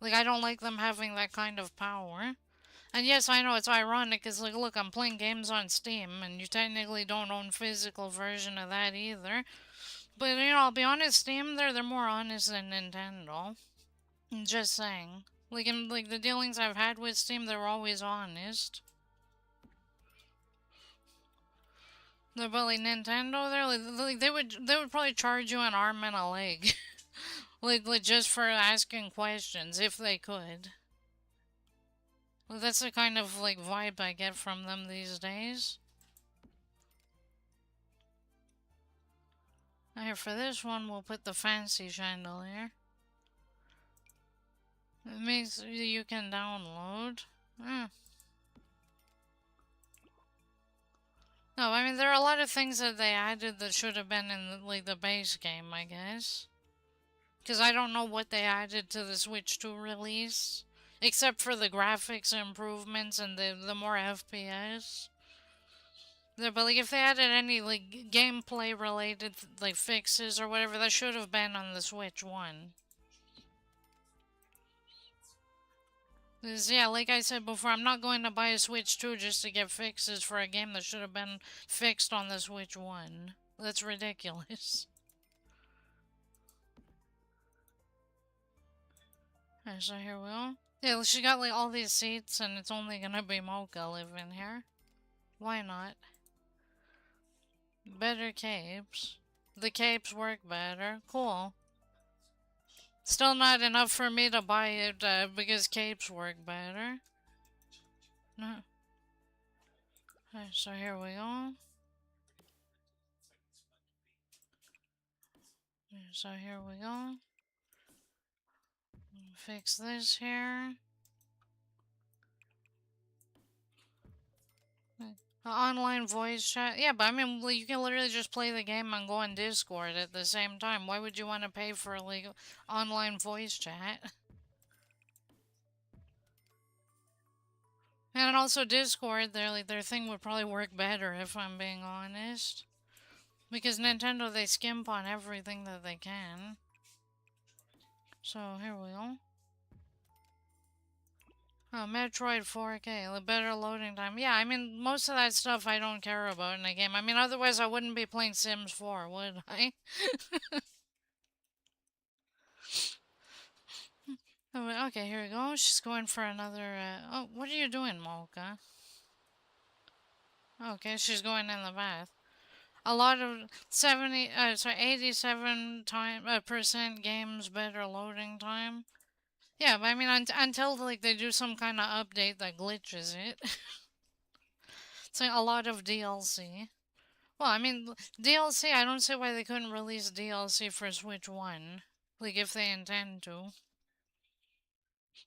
Like, I don't like them having that kind of power. And yes, I know it's ironic because, like, look, I'm playing games on Steam, and you technically don't own physical version of that either. But I'll be honest, Steam, they're more honest than Nintendo. I'm just saying. Like in like the dealings I've had with Steam, they're always honest. No, but like Nintendo, they're like they would probably charge you an arm and a leg, like just for asking questions if they could. Well, that's the kind of like vibe I get from them these days. Here for this one, we'll put the fancy chandelier. It means you can download. Hmm. No, I mean there are a lot of things that they added that should have been in like the base game, I guess. Because I don't know what they added to the Switch 2 release, except for the graphics improvements and the more FPS. But like if they added any like gameplay related like fixes or whatever, that should have been on the Switch 1. 'Cause, yeah, like I said before, I'm not going to buy a Switch 2 just to get fixes for a game that should have been fixed on the Switch 1. That's ridiculous. Alright, so here we go. Yeah, she got like all these seats and it's only gonna be Mocha living here. Why not? Better capes. The capes work better. Cool. Still not enough for me to buy it because capes work better. No. Alright, so here we go. So here we go. Fix this here. Online voice chat. Yeah, but I mean, well, you can literally just play the game and go on Discord at the same time. Why would you want to pay for like online voice chat? And also Discord, their thing would probably work better if I'm being honest. Because Nintendo, they skimp on everything that they can. So here we go. Oh, Metroid 4K, the better loading time. Yeah, I mean, most of that stuff I don't care about in a game. I mean, otherwise I wouldn't be playing Sims 4, would I? Oh, okay, here we go. She's going for another, Oh, what are you doing, Mocha? Okay, she's going in the bath. A lot of 87 percent games better loading time. Yeah, but I mean, until like they do some kind of update that glitches it. It's like a lot of DLC. Well, I mean, DLC, I don't see why they couldn't release DLC for Switch 1. Like, if they intend to.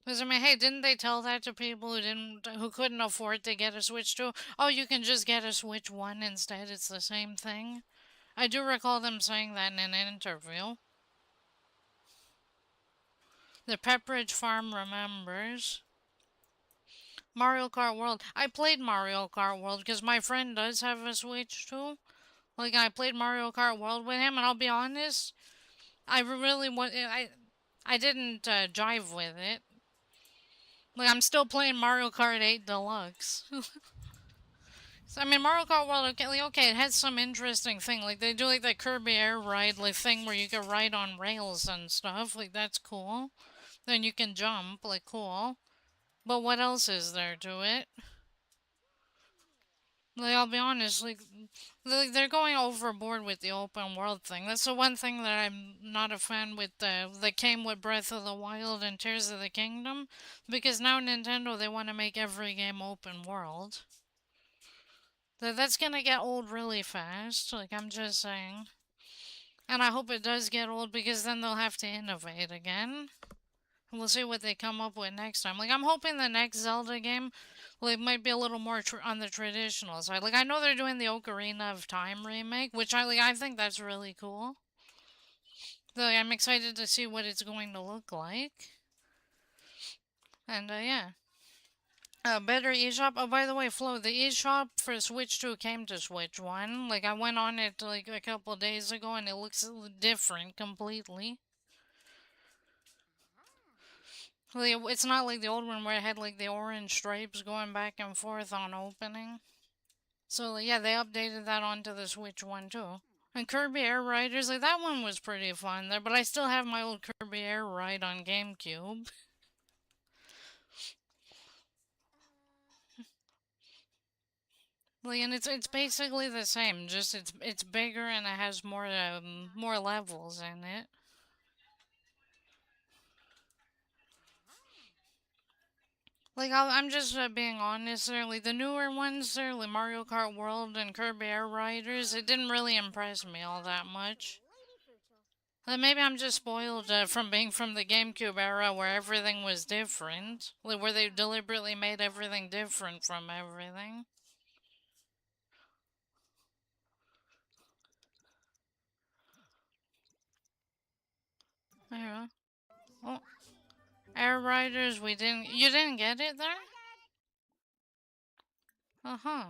Because, I mean, hey, didn't they tell that to people who couldn't afford to get a Switch 2? Oh, you can just get a Switch 1 instead, it's the same thing? I do recall them saying that in an interview. The Pepperidge Farm remembers. Mario Kart World. I played Mario Kart World because my friend does have a Switch too. Like, I played Mario Kart World with him, and I'll be honest, I really want. I didn't jive with it. Like, I'm still playing Mario Kart 8 Deluxe. So, I mean, Mario Kart World, okay, like, okay, it has some interesting thing. Like, they do, like, the Kirby Air Ride, like, thing where you can ride on rails and stuff. Like, that's cool. Then you can jump, like, cool. But what else is there to it? Like, I'll be honest, like, they're going overboard with the open world thing. That's the one thing that I'm not a fan with, that came with Breath of the Wild and Tears of the Kingdom. Because now Nintendo, they want to make every game open world. That's gonna get old really fast, like, I'm just saying. And I hope it does get old because then they'll have to innovate again. We'll see what they come up with next time. Like, I'm hoping the next Zelda game, like, might be a little more on the traditional side. Like, I know they're doing the Ocarina of Time remake, which I think that's really cool. Like, I'm excited to see what it's going to look like. And, yeah. Better eShop. Oh, by the way, Flo, the eShop for Switch 2 came to Switch 1. Like, I went on it, like, a couple days ago, and it looks different completely. Like, it's not like the old one where it had like the orange stripes going back and forth on opening. So like, yeah, they updated that onto the Switch one too. And Kirby Air Riders, like that one was pretty fun there, but I still have my old Kirby Air Ride on GameCube. Like, and it's basically the same, just it's bigger and it has more levels in it. Like I'm just being honest there. Like the newer ones there, like Mario Kart World and Kirby Air Riders, it didn't really impress me all that much. Like maybe I'm just spoiled from being from the GameCube era where everything was different. Like where they deliberately made everything different from everything. Yeah. Oh, Air Riders, we didn't. You didn't get it there? Uh huh.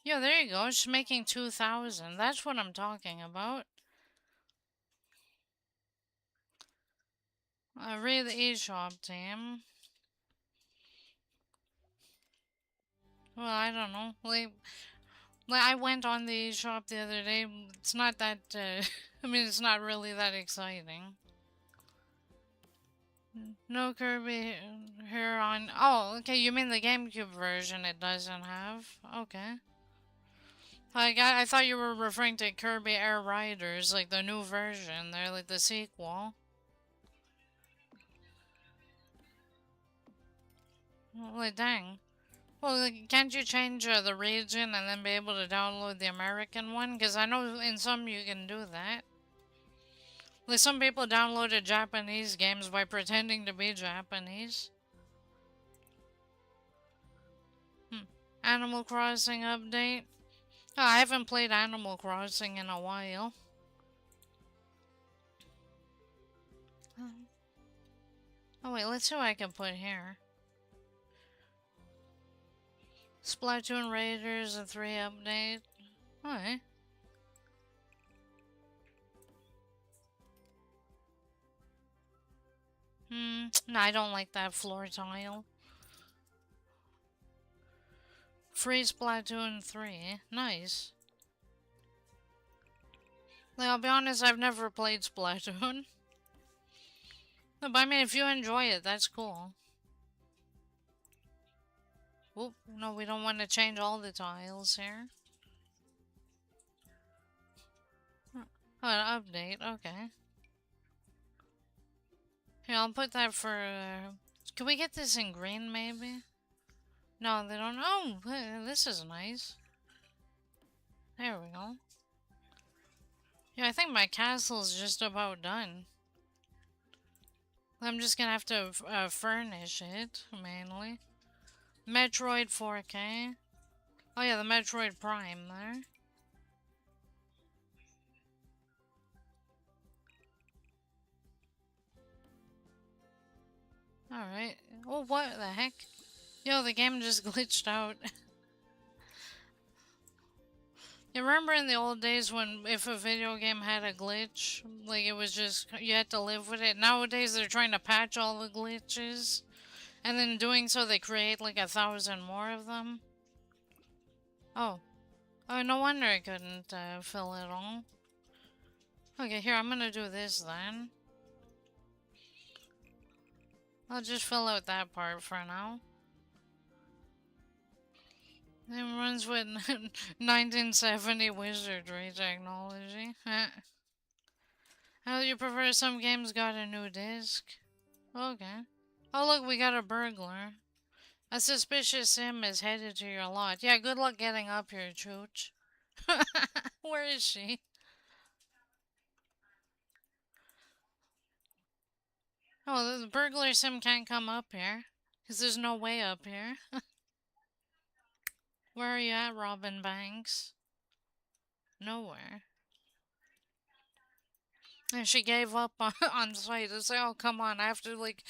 Yeah, there you go. It's making 2,000. That's what I'm talking about. Read the eShop team. Well, I don't know. Like I went on the eShop the other day. It's not that. I mean, it's not really that exciting. No Kirby here on. Oh, okay. You mean the GameCube version? It doesn't have. Okay. I thought you were referring to Kirby Air Riders, like the new version. They're like the sequel. Like dang. Well, like, can't you change the region and then be able to download the American one? Because I know in some you can do that. Like some people downloaded Japanese games by pretending to be Japanese. Hmm. Animal Crossing update. Oh, I haven't played Animal Crossing in a while. Oh wait, let's see what I can put here. Splatoon Raiders a 3 update. Alright. No, I don't like that floor tile. Free Splatoon 3. Nice. Like, I'll be honest, I've never played Splatoon. But I mean, if you enjoy it, that's cool. Oop, no, we don't want to change all the tiles here. Oh, an update, okay. Here, I'll put that for... Can we get this in green, maybe? No, they don't... Oh, this is nice. There we go. Yeah, I think my castle's just about done. I'm just gonna have to furnish it, mainly. Metroid 4K. Oh yeah, the Metroid Prime there. Alright. Oh, what the heck? Yo, the game just glitched out. You remember in the old days when if a video game had a glitch, like it was just, you had to live with it? Nowadays they're trying to patch all the glitches. And then doing so they create like 1,000 more of them. Oh. Oh, no wonder I couldn't fill it all. Okay, here, I'm gonna do this then. I'll just fill out that part for now. It runs with 1970 wizardry technology. How do you prefer some games got a new disc? Okay. Oh look, we got a burglar. A suspicious sim is headed to your lot. Yeah, good luck getting up here, Chooch. Where is she? Oh, the burglar sim can't come up here. Because there's no way up here. Where are you at, Robin Banks? Nowhere. And she gave up on sight. It's like, oh, come on, I have to, like,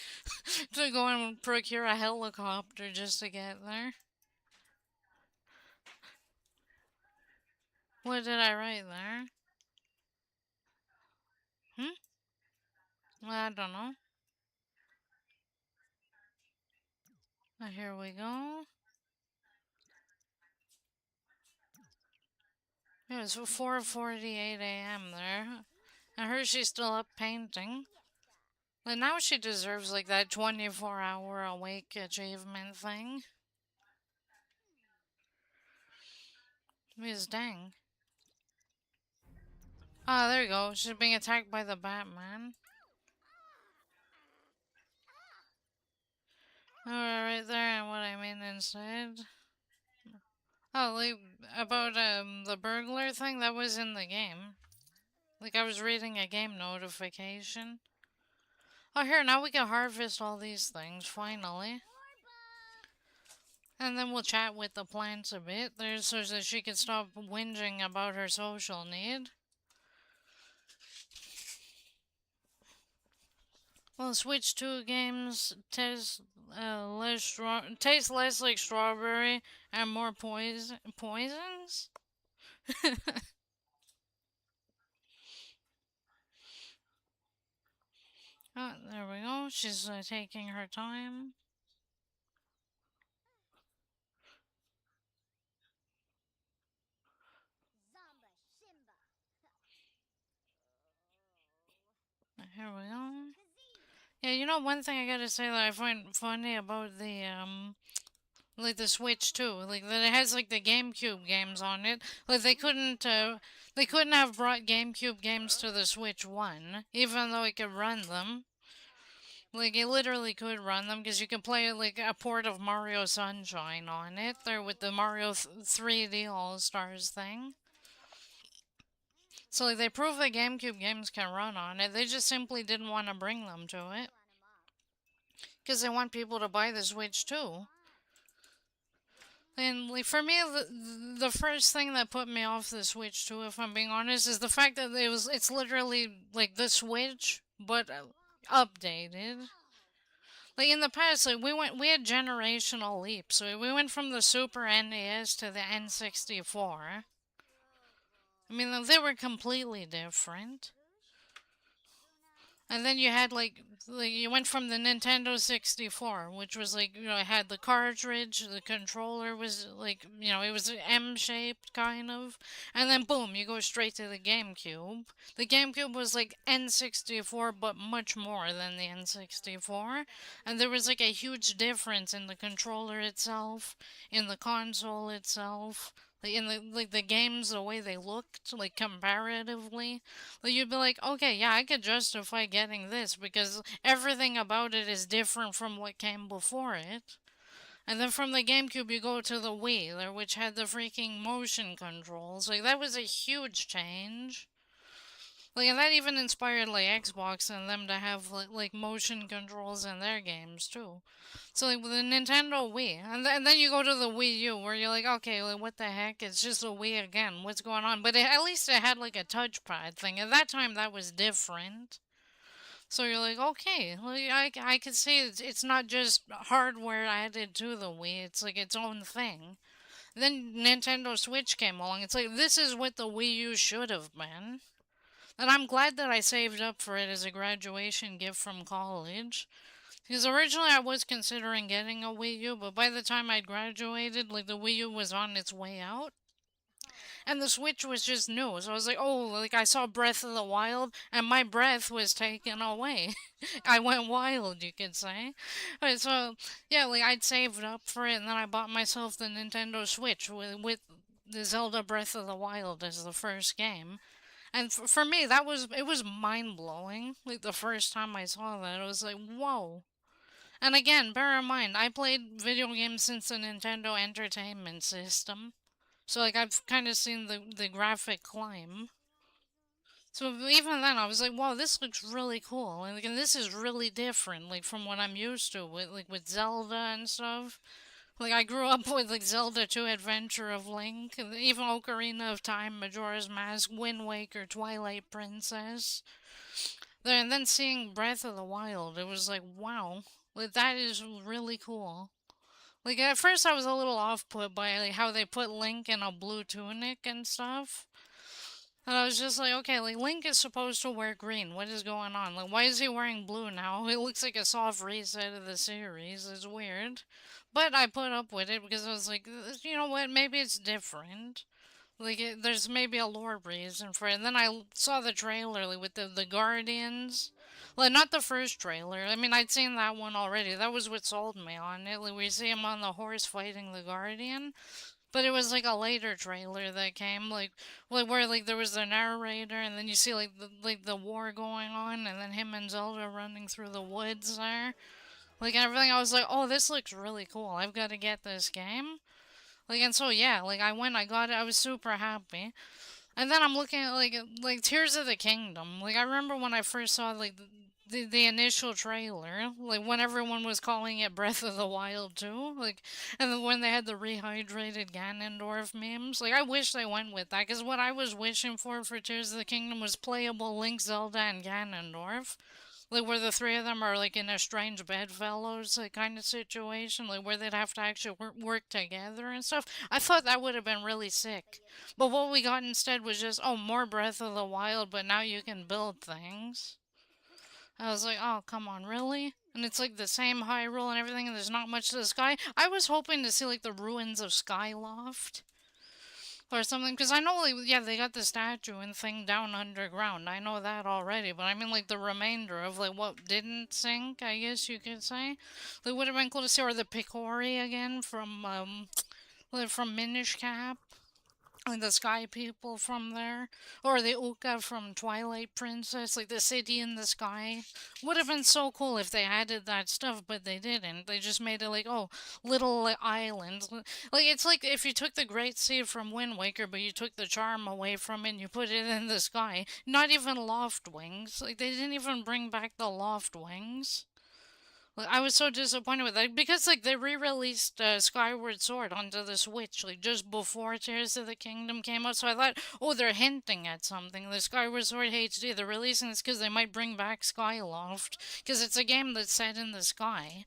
to go and procure a helicopter just to get there. What did I write there? Hmm? I don't know. Here we go. It was 4:48 a.m. there. I heard she's still up painting. And now she deserves like that 24-hour awake achievement thing. Because dang. Ah, there you go. She's being attacked by the Batman. Right there, and what I mean instead. Oh, like about the burglar thing that was in the game. Like I was reading a game notification. Oh, here now we can harvest all these things finally, and then we'll chat with the plants a bit there, so that she can stop whinging about her social need. Well, Switch 2 games taste less like strawberry and more poisons. Oh, there we go. She's taking her time. Here we go. Yeah, you know one thing I gotta say that I find funny about the like the Switch too, like that it has like the GameCube games on it. Like they couldn't have brought GameCube games to the Switch One, even though it could run them. Like it literally could run them because you can play like a port of Mario Sunshine on it there with the Mario 3D All Stars thing. So like they prove that GameCube games can run on it. They just simply didn't want to bring them to it because they want people to buy the Switch too. And like for me, the first thing that put me off the Switch too, if I'm being honest, is the fact that it's literally like the Switch but updated. Like in the past, like we had generational leaps. So we went from the Super NES to the N64. I mean, they were completely different. And then you had like you went from the Nintendo 64, which was like it had the cartridge, the controller was like it was M shaped kind of, and then boom, you go straight to the GameCube. The GameCube was like N64, but much more than the N64, and there was like a huge difference in the controller itself, in the console itself. Like in the games, the way they looked, like comparatively, you'd be like, okay, yeah, I could justify getting this because everything about it is different from what came before it. And then from the GameCube, you go to the Wii, which had the freaking motion controls. Like, that was a huge change. Like, and that even inspired, like, Xbox and them to have, like motion controls in their games, too. So, like, with the Nintendo Wii. And then you go to the Wii U, where you're like, okay, like, what the heck? It's just a Wii again. What's going on? But at least it had, like, a touchpad thing. At that time, that was different. So you're like, okay, well, I can see it's not just hardware added to the Wii. It's, like, its own thing. Then Nintendo Switch came along. It's like, this is what the Wii U should have been. And I'm glad that I saved up for it as a graduation gift from college. Because originally I was considering getting a Wii U, but by the time I graduated, like the Wii U was on its way out. And the Switch was just new. So I was like, oh, like I saw Breath of the Wild, and my breath was taken away. I went wild, you could say. Alright, so, yeah, like I'd saved up for it, and then I bought myself the Nintendo Switch with the Zelda Breath of the Wild as the first game. And for me, it was mind blowing. Like the first time I saw that, it was like, whoa. And again, bear in mind, I played video games since the Nintendo Entertainment System. So like I've kind of seen the graphic climb. So even then, I was like, "Wow, this looks really cool," and, like, and this is really different, like from what I'm used to with Zelda and stuff. Like I grew up with like Zelda 2 Adventure of Link, and even Ocarina of Time, Majora's Mask, Wind Waker, Twilight Princess. And then seeing Breath of the Wild, it was like, wow, like that is really cool. Like at first I was a little off put by like how they put Link in a blue tunic and stuff. And I was just like, okay, like Link is supposed to wear green. What is going on? Like, why is he wearing blue now? It looks like a soft reset of the series. It's weird. But I put up with it because I was like, you know what? Maybe it's different. Like, there's maybe a lore reason for it. And then I saw the trailer like, with the Guardians. Like, not the first trailer. I mean, I'd seen that one already. That was what sold me on it. Like, we see him on the horse fighting the Guardian. But it was like a later trailer that came, like where like there was the narrator, and then you see like the war going on, and then him and Zelda running through the woods there, like everything. I was like, oh, this looks really cool. I've got to get this game. Like and so yeah, like I went, I got it. I was super happy. And then I'm looking at like Tears of the Kingdom. Like I remember when I first saw like the initial trailer, like when everyone was calling it Breath of the Wild too, like and then when they had the rehydrated Ganondorf memes. Like I wish they went with that because what I was wishing for Tears of the Kingdom was playable Link, Zelda, and Ganondorf. Like where the three of them are like in a strange bedfellows like kind of situation, like where they'd have to actually work together and stuff. I thought that would have been really sick. But what we got instead was just, oh, more Breath of the Wild, but now you can build things. I was like, oh, come on, really? And it's like the same Hyrule and everything, and there's not much to the sky. I was hoping to see like the ruins of Skyloft or something, because I know, like, yeah, they got the statue and thing down underground. I know that already, but I mean, like, the remainder of, like, what didn't sink, I guess you could say. Like, would have been cool to see, or the Picori again like, from Minish Cap. Like the sky people from there, or the Uka from Twilight Princess, like the city in the sky. Would have been so cool if they added that stuff, but they didn't. They just made it like, oh, little like, islands. Like it's like if you took the Great Sea from Wind Waker, but you took the charm away from it and you put it in the sky. Not even Loft Wings. Like they didn't even bring back the Loft Wings. Like, I was so disappointed with that because like they re-released Skyward Sword onto the Switch like just before Tears of the Kingdom came out. So I thought, oh, they're hinting at something. The Skyward Sword HD, they're releasing this because they might bring back Skyloft because it's a game that's set in the sky.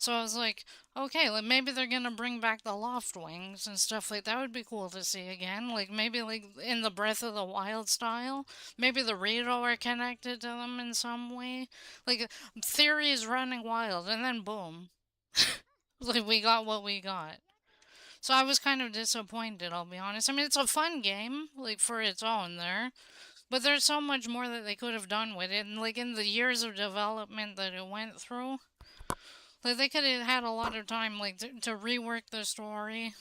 So I was like, okay, like maybe they're gonna bring back the Loft Wings and stuff like that. Would be cool to see again. Like maybe like in the Breath of the Wild style. Maybe the Rito are connected to them in some way. Like theory is running wild, and then boom, like we got what we got. So I was kind of disappointed. I'll be honest. I mean, it's a fun game, like for its own there. But there's so much more that they could have done with it, and like in the years of development that it went through, like they could have had a lot of time, like to rework the story,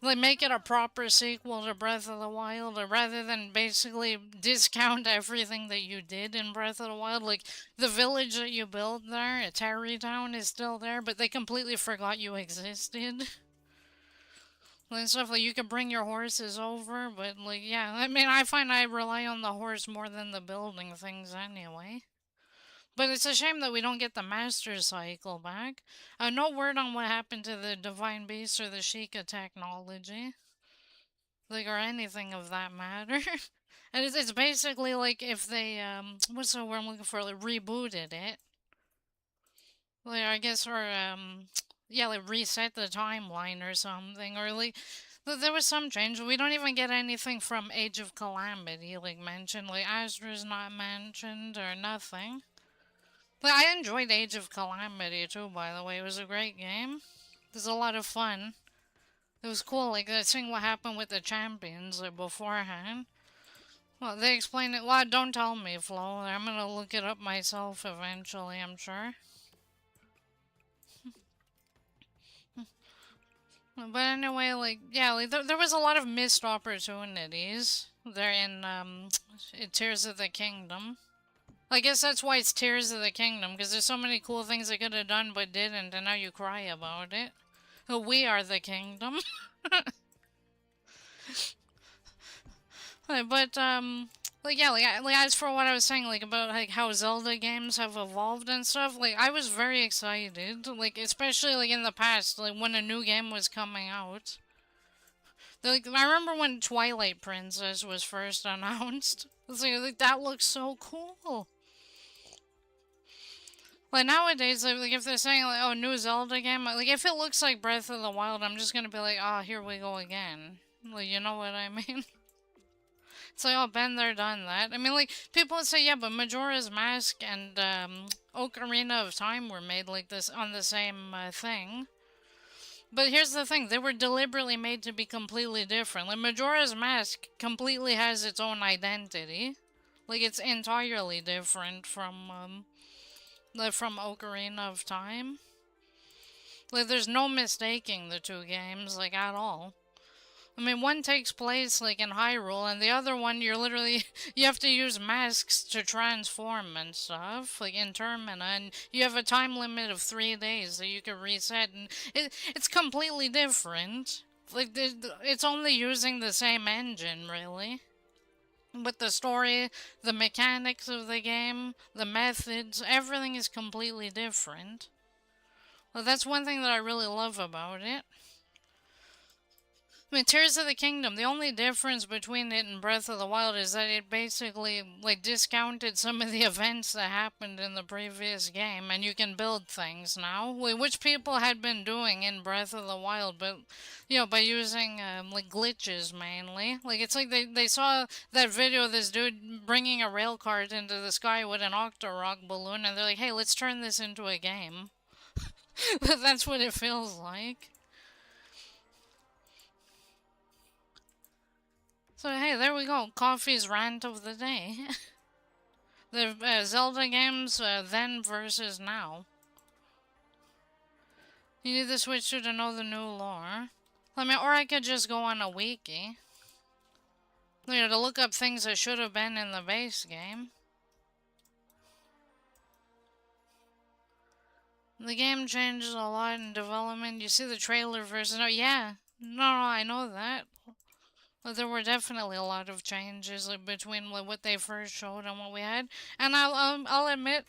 like make it a proper sequel to Breath of the Wild, or rather than basically discount everything that you did in Breath of the Wild. Like the village that you built there, at Tarrytown, is still there, but they completely forgot you existed. And stuff like you could bring your horses over, but like yeah, I mean I find I rely on the horse more than the building things anyway. But it's a shame that we don't get the Master Cycle back. No word on what happened to the Divine Beast or the Sheikah technology. Like, or anything of that matter. And it's basically like if they, what's the word I'm looking for? Like, rebooted it. Like, I guess, or, yeah, like reset the timeline or something. Or like, there was some change. We don't even get anything from Age of Calamity, like mentioned. Like, Astra's not mentioned or nothing. But I enjoyed Age of Calamity too, by the way. It was a great game. It was a lot of fun. It was cool, like, seeing what happened with the champions like, beforehand. Well, they explained it. Well, don't tell me, Flo. I'm gonna look it up myself eventually, I'm sure. But anyway, like, yeah, like, there was a lot of missed opportunities there in Tears of the Kingdom. I guess that's why it's Tears of the Kingdom, because there's so many cool things they could have done but didn't, and now you cry about it. We are the kingdom. But, like, yeah, like, as for what I was saying, like, about, like, how Zelda games have evolved and stuff, like, I was very excited, like, especially, like, in the past, like, when a new game was coming out. Like, I remember when Twilight Princess was first announced. It's like that looks so cool. Like nowadays, like if they're saying like, "Oh, new Zelda game," like if it looks like Breath of the Wild, I'm just gonna be like, "Ah, oh, here we go again." Like you know what I mean? It's like, oh, been there, done that. I mean, like, people would say, yeah, but Majora's Mask and Ocarina of Time were made like this on the same thing. But here's the thing, they were deliberately made to be completely different. Like, Majora's Mask completely has its own identity. Like, it's entirely different from Ocarina of Time. Like, there's no mistaking the two games, like, at all. I mean, one takes place, like, in Hyrule, and the other one, you're literally, you have to use masks to transform and stuff, like, in Termina, and you have a time limit of 3 days that you can reset, and it's completely different. Like, it's only using the same engine, really. But the story, the mechanics of the game, the methods, everything is completely different. Well, that's one thing that I really love about it. I mean, Tears of the Kingdom, the only difference between it and Breath of the Wild is that it basically, like, discounted some of the events that happened in the previous game, and you can build things now, which people had been doing in Breath of the Wild, but, you know, by using, like, glitches mainly. Like, it's like they saw that video of this dude bringing a rail cart into the sky with an Octorok balloon, and they're like, hey, let's turn this into a game. That's what it feels like. So hey, there we go. Coffee's rant of the day. The Zelda games then versus now. You need the Switch to know the new lore. I mean, or I could just go on a wiki. You know, to look up things that should have been in the base game. The game changes a lot in development. You see the trailer versus... Oh, yeah. No, I know that. But there were definitely a lot of changes like, between like, what they first showed and what we had. And I'll admit,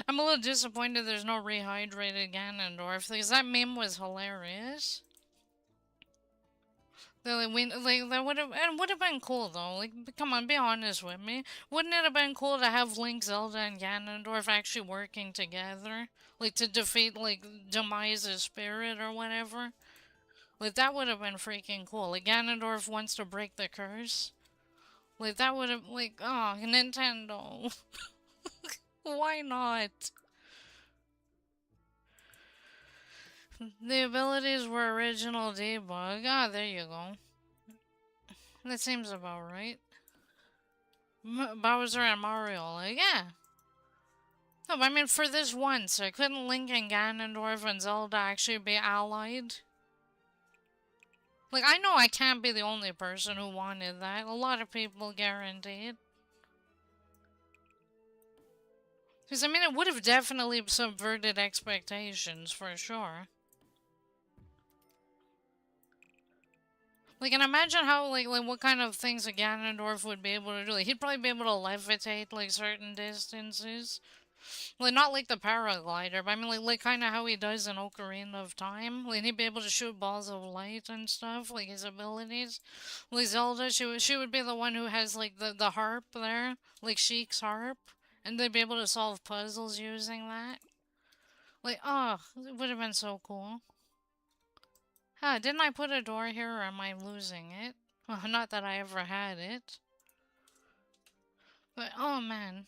I'm a little disappointed there's no rehydrated Ganondorf because that meme was hilarious. That would have been cool though. Like, come on, be honest with me. Wouldn't it have been cool to have Link, Zelda, and Ganondorf actually working together, like to defeat like Demise's spirit or whatever? Like that would have been freaking cool. Like Ganondorf wants to break the curse. Like that would have like oh Nintendo. Why not? The abilities were original debug. Ah, there you go. That seems about right. Bowser and Mario, like yeah. No, but I mean for this once, couldn't Link and Ganondorf and Zelda actually be allied? Like I know I can't be the only person who wanted that. A lot of people guaranteed. Because, I mean, it would have definitely subverted expectations, for sure. Like, and imagine how, like what kind of things a Ganondorf would be able to do. Like, he'd probably be able to levitate, like, certain distances. Like, not like the paraglider, but I mean, like kind of how he does in Ocarina of Time. Like, he'd be able to shoot balls of light and stuff, like his abilities. Like, Zelda, she would be the one who has, like, the harp there. Like, Sheik's harp. And they'd be able to solve puzzles using that. Like, oh, it would have been so cool. Huh, didn't I put a door here or am I losing it? Well, not that I ever had it. But, oh man.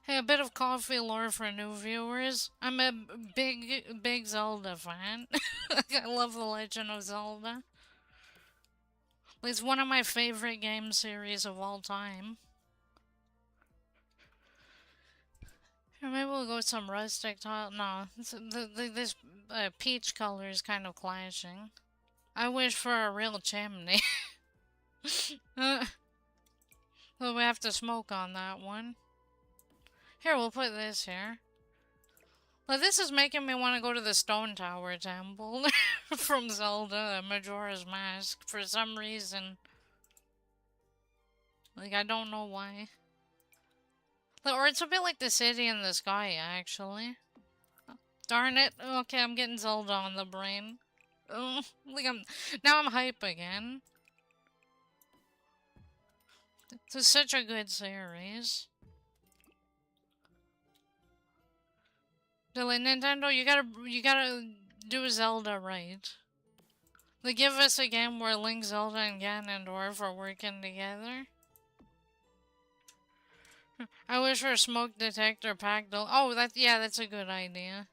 Hey, a bit of coffee lore for new viewers. I'm a big Zelda fan. I love The Legend of Zelda. It's one of my favorite game series of all time. Or maybe we'll go with some rustic tile. No, this peach color is kind of clashing. I wish for a real chimney. Well, we have to smoke on that one. Here, we'll put this here. Well, this is making me want to go to the Stone Tower Temple from Zelda, Majora's Mask, for some reason. Like, I don't know why. Or it's a bit like the city in the sky, actually. Darn it. Okay, I'm getting Zelda on the brain. Like now I'm hype again. This is such a good series. Like, Nintendo, you gotta do Zelda right. They give us a game where Link, Zelda, and Ganondorf are working together. I wish for a smoke detector pack though. Oh, that's a good idea.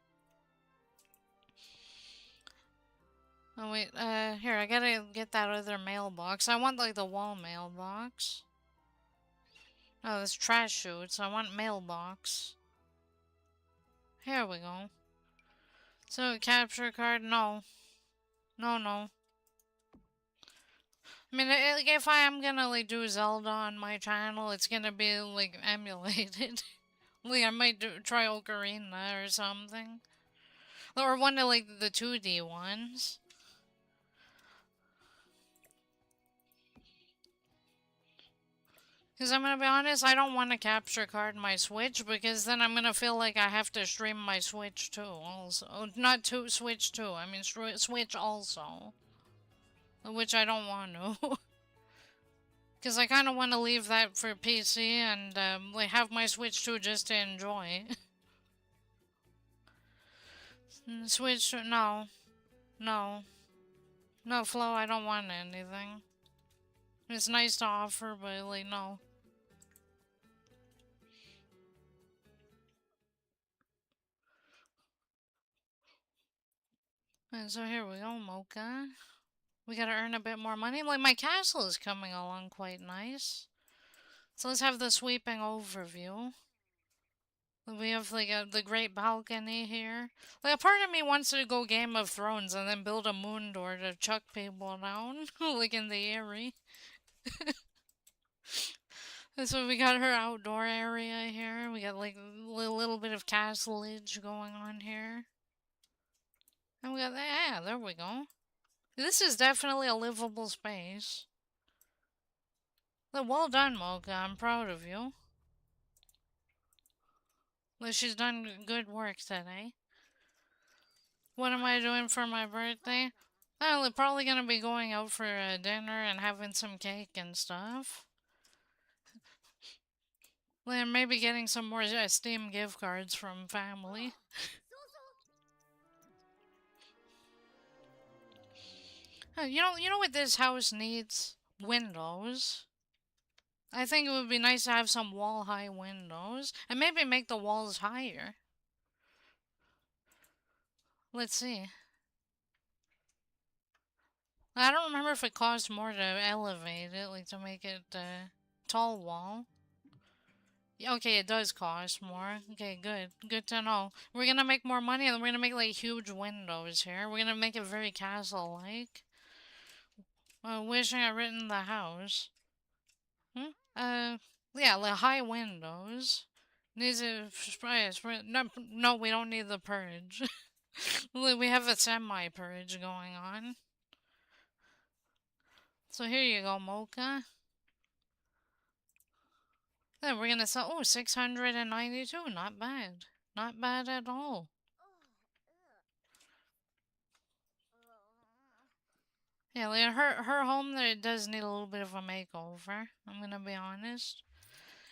Oh wait, here, I gotta get that other mailbox. I want like the wall mailbox. Oh, this trash chutes. I want mailbox. Here we go. So, capture card, no. No, no. I mean, like, if I am gonna, like, do Zelda on my channel, it's gonna be, like, emulated. Like, I might try Ocarina or something. Or one of, like, the 2D ones. Because I'm gonna be honest, I don't want to capture card my Switch, because then I'm gonna feel like I have to stream my Switch too, also. Not to Switch too, I mean Switch also. Which I don't want to. Because I kind of want to leave that for PC and like have my Switch 2 just to enjoy. Switch, no. No. No, Flo, I don't want anything. It's nice to offer, but like, no. And so here we go, Mocha. We gotta earn a bit more money. Like, my castle is coming along quite nice. So let's have the sweeping overview. We have like the great balcony here. Like a part of me wants to go Game of Thrones and then build a moon door to chuck people down, like in the Aria. So we got her outdoor area here. We got like a little bit of castlage going on here. And we got that. Yeah, there we go. This is definitely a livable space. Well done, Mocha. I'm proud of you. Like, she's done good work today. What am I doing for my birthday? Well, we're probably gonna be going out for dinner and having some cake and stuff. And maybe getting some more Steam gift cards from family. You know what this house needs? Windows. I think it would be nice to have some wall-high windows. And maybe make the walls higher. Let's see. I don't remember if it costs more to elevate it, like to make it tall wall. Okay, it does cost more. Okay, good. Good to know. We're gonna make more money and we're gonna make like huge windows here. We're gonna make it very castle-like. Wishing I'd written the house. Hmm? Yeah, like high windows. Needs a spray. No, we don't need the purge. We have a semi-purge going on. So here you go, Mocha. Then we're gonna sell. Oh, 692. Not bad. Not bad at all. Yeah, like her home there does need a little bit of a makeover. I'm gonna be honest.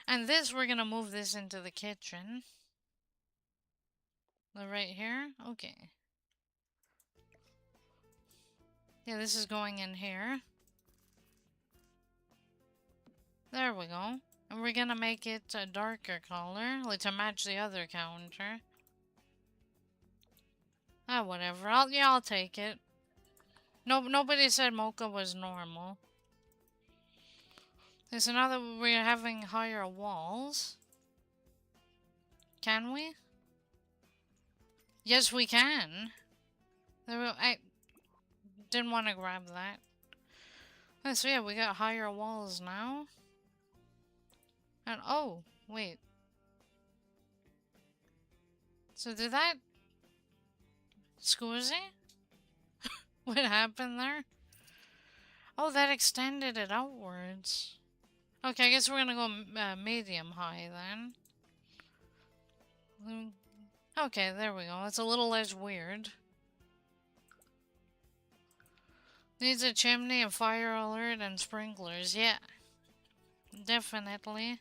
And this, we're gonna move this into the kitchen. Right here. Okay. Yeah, this is going in here. There we go. And we're gonna make it a darker color, like to match the other counter. Ah, whatever. I'll take it. No, nobody said Mocha was normal. Okay, so now that we're having higher walls, can we? Yes, we can. I didn't want to grab that. Oh, so yeah, we got higher walls now. And oh, wait. So did that... Scusi? What happened there? Oh, that extended it outwards. Okay, I guess we're gonna go medium high then. Okay, there we go. It's a little less weird. Needs a chimney, a fire alert, and sprinklers. Yeah. Definitely.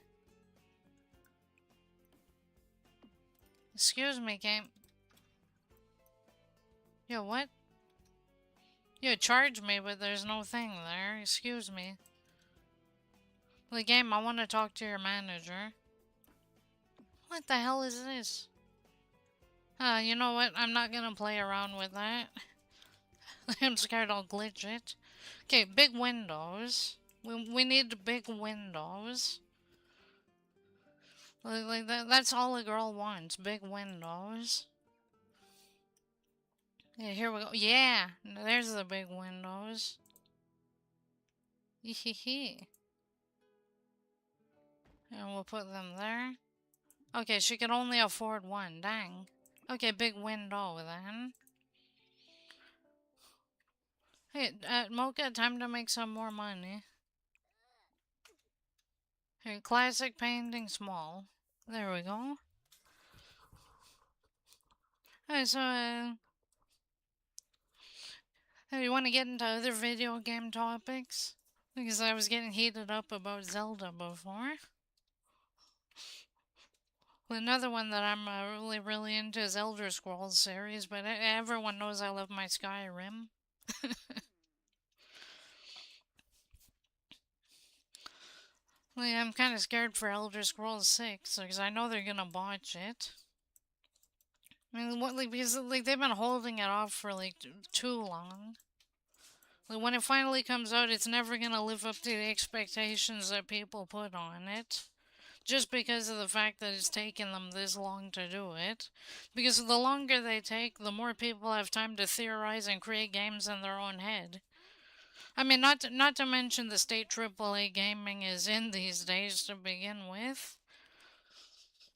Excuse me, game. Yo, what? You charge me, but there's no thing there. Excuse me. The game, I want to talk to your manager. What the hell is this? You know what? I'm not gonna play around with that. I'm scared I'll glitch it. Okay, big windows. We need big windows. Like that's all a girl wants. Big windows. Yeah, here we go. Yeah, there's the big windows. Hee. And we'll put them there. Okay, she can only afford one. Dang. Okay, big window then. Hey, Mocha, time to make some more money. Here, classic painting small. There we go. Hey, so, hey, you want to get into other video game topics? Because I was getting heated up about Zelda before. Another one that I'm really into is Elder Scrolls series, but everyone knows I love my Skyrim. Like, I'm kind of scared for Elder Scrolls 6 because I know they're gonna botch it. I mean, what, like, because like they've been holding it off for like too long. Like when it finally comes out, it's never gonna live up to the expectations that people put on it. Just because of the fact that it's taken them this long to do it. Because the longer they take, the more people have time to theorize and create games in their own head. I mean, not to mention the state AAA gaming is in these days to begin with.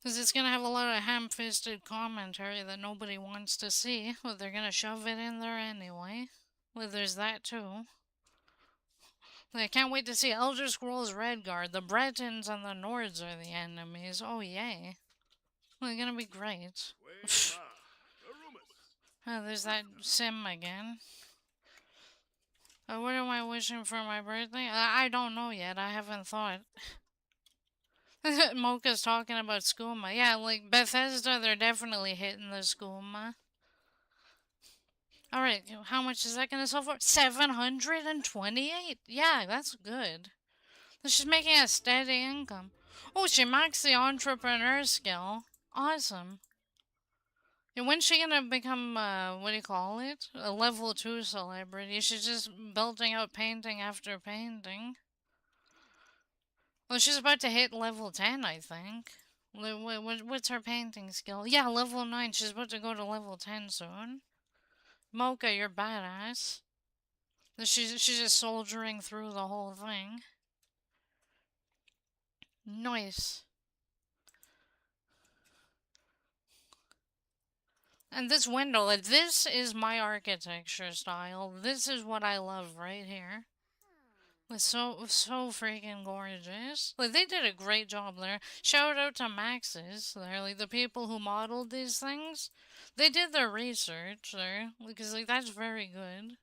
Because it's going to have a lot of ham-fisted commentary that nobody wants to see. Well, they're going to shove it in there anyway. Well, there's that too. I can't wait to see Elder Scrolls Redguard. The Bretons and the Nords are the enemies. Oh, yay. Well, they're gonna be great. Oh, there's that sim again. What am I wishing for my birthday? I don't know yet. I haven't thought. Mocha's talking about skooma. Yeah, like Bethesda, they're definitely hitting the skooma. Alright, how much is that gonna sell for? 728? Yeah, that's good. She's making a steady income. Oh, she maxed the entrepreneur skill. Awesome. And when's she gonna become, what do you call it? A level 2 celebrity. She's just belting out painting after painting. Well, she's about to hit level 10, I think. What's her painting skill? Yeah, level 9. She's about to go to level 10 soon. Mocha, you're badass. She's just soldiering through the whole thing. Nice. And this window, like, this is my architecture style. This is what I love right here. It's so freaking gorgeous. Like, they did a great job there. Shout out to Maxis. They're like the people who modeled these things. They did their research there because like that's very good.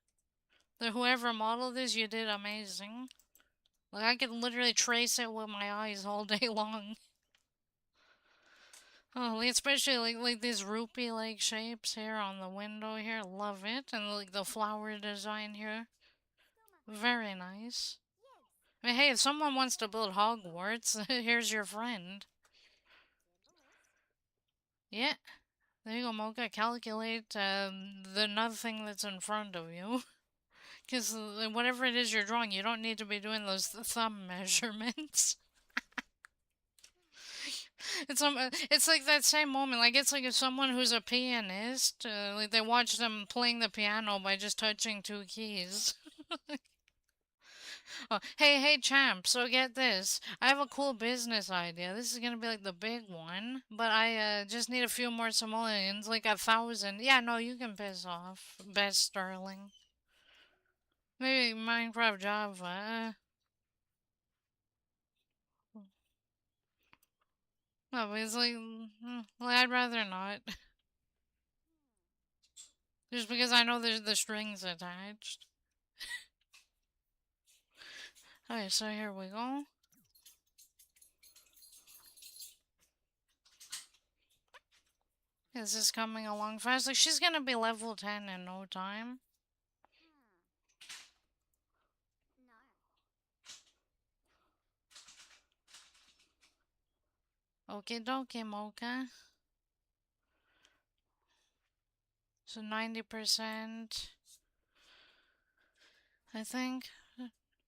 The whoever modeled this, you did amazing. Like I could literally trace it with my eyes all day long. Oh, like, especially like these rupee like shapes here on the window here. Love it, and like the flower design here. Very nice. I mean, hey, if someone wants to build Hogwarts, here's your friend. Yeah, there you go, Mocha. Calculate the nothing that's in front of you. Because whatever it is you're drawing, you don't need to be doing those thumb measurements. It's like that same moment. Like it's like if someone who's a pianist, like they watch them playing the piano by just touching two keys. Oh, hey, champ. So get this. I have a cool business idea. This is gonna be like the big one, but I just need a few more simoleons, like 1,000. Yeah, no, you can piss off. Best Sterling. Maybe Minecraft Java. No, but it's like, well, I'd rather not. Just because I know there's the strings attached. Alright, so here we go. This is coming along fast. Like, she's gonna be level 10 in no time. Okay, dokie, Mocha. So 90%, I think.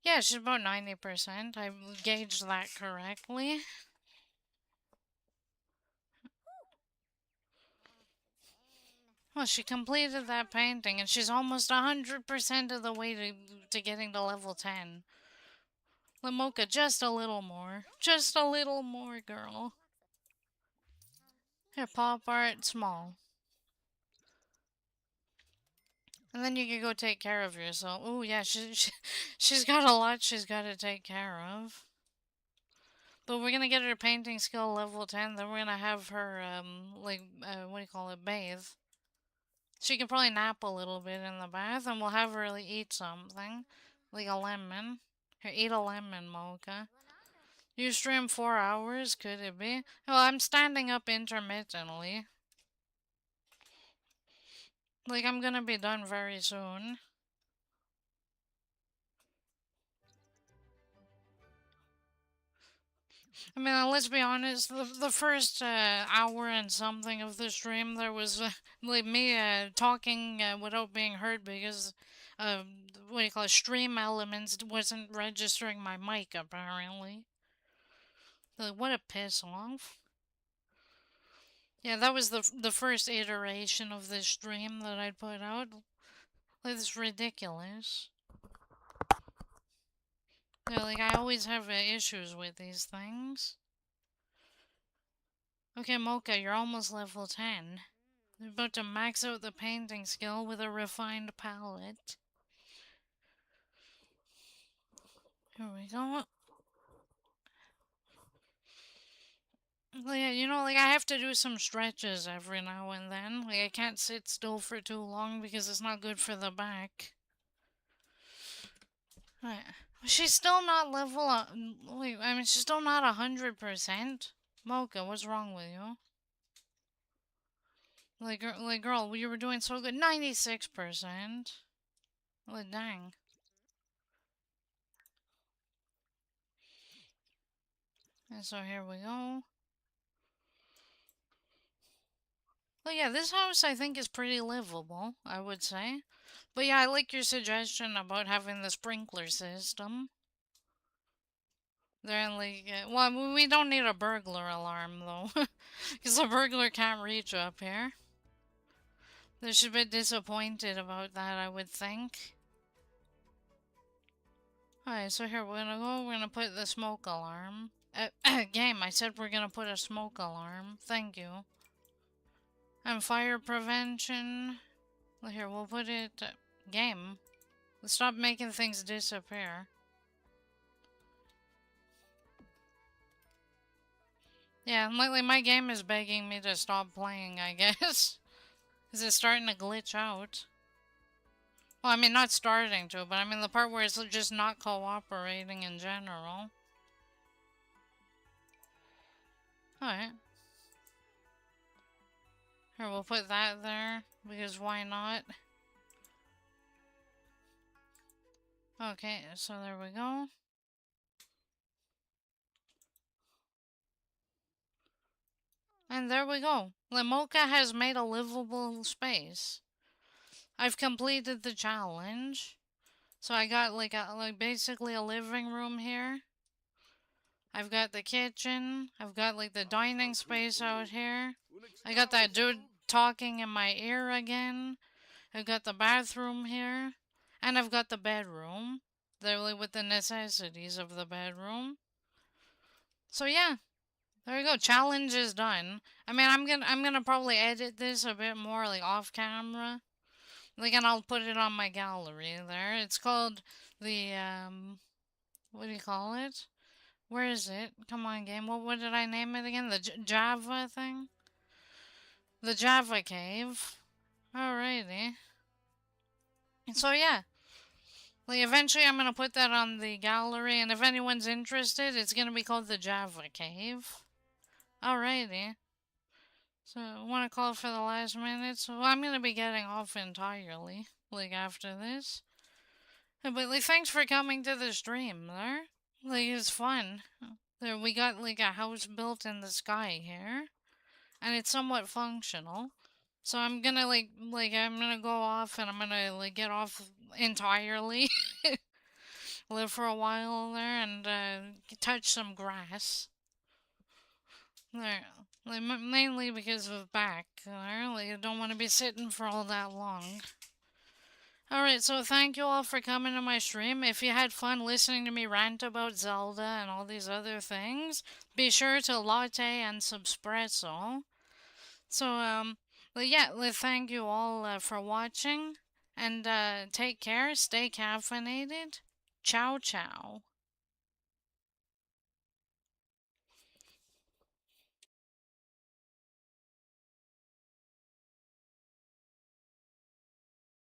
Yeah, she's about 90%. I gauged that correctly. Well, she completed that painting and she's almost 100% of the way to getting to level 10. Lamoka, just a little more. Just a little more, girl. Here, pop art, small. And then you can go take care of yourself. Oh, yeah, she's got a lot she's got to take care of. But we're gonna get her painting skill level 10, then we're gonna have her, what do you call it, bathe. She can probably nap a little bit in the bath, and we'll have her like, eat something. Like a lemon. Here, eat a lemon, Mocha. You stream 4 hours, could it be? Well, I'm standing up intermittently. Like, I'm gonna be done very soon. I mean, let's be honest, the first hour and something of the stream, there was like me talking without being heard because, what do you call it, stream elements wasn't registering my mic, apparently. Like, what a piss off. Yeah, that was the first iteration of this stream that I'd put out. Like, it's ridiculous. Yeah, like, I always have issues with these things. Okay, Mocha, you're almost level 10. You're about to max out the painting skill with a refined palette. Here we go. Yeah, you know, like, I have to do some stretches every now and then. Like, I can't sit still for too long because it's not good for the back. Right. She's still not level up. Wait, I mean, she's still not 100%. Mocha, what's wrong with you? Like, girl, you were doing so good. 96%. Like, dang. And so here we go. Well, yeah, this house I think is pretty livable, I would say. But yeah, I like your suggestion about having the sprinkler system. They're like, well, we don't need a burglar alarm though, because a burglar can't reach up here. They should be disappointed about that, I would think. Alright, so here we're gonna put the smoke alarm. Game, I said we're gonna put a smoke alarm. Thank you. And fire prevention. Well, here, we'll put it... game. Let's stop making things disappear. Yeah, and lately my game is begging me to stop playing, I guess. Because it's starting to glitch out. Well, I mean, not starting to, but I mean the part where it's just not cooperating in general. Alright. Here, we'll put that there, because why not? Okay, so there we go. And there we go. Limoka has made a livable space. I've completed the challenge. So I got like basically a living room here. I've got the kitchen. I've got like the dining space out here. I got that dude talking in my ear again. I've got the bathroom here. And I've got the bedroom. They're like with the necessities of the bedroom. So yeah. There we go. Challenge is done. I mean, I'm gonna probably edit this a bit more like off camera. Like, and I'll put it on my gallery there. It's called the what do you call it? Where is it? Come on, game. What did I name it again? The Java thing? The Java Cave. Alrighty. And so, yeah. Like, eventually I'm gonna put that on the gallery, and if anyone's interested, it's gonna be called the Java Cave. Alrighty. So, I want to call for the last minute, so I'm gonna be getting off entirely, like, after this. But, like, thanks for coming to the stream there. Like, it's fun. There, we got like a house built in the sky here, and it's somewhat functional. So I'm gonna I'm gonna go off and I'm gonna like get off entirely, live for a while there and touch some grass. There, mainly because of back. There, like I don't want to be sitting for all that long. Alright, so thank you all for coming to my stream. If you had fun listening to me rant about Zelda and all these other things, be sure to latte and subspresso. So, yeah, thank you all for watching, and take care, stay caffeinated. Ciao, ciao.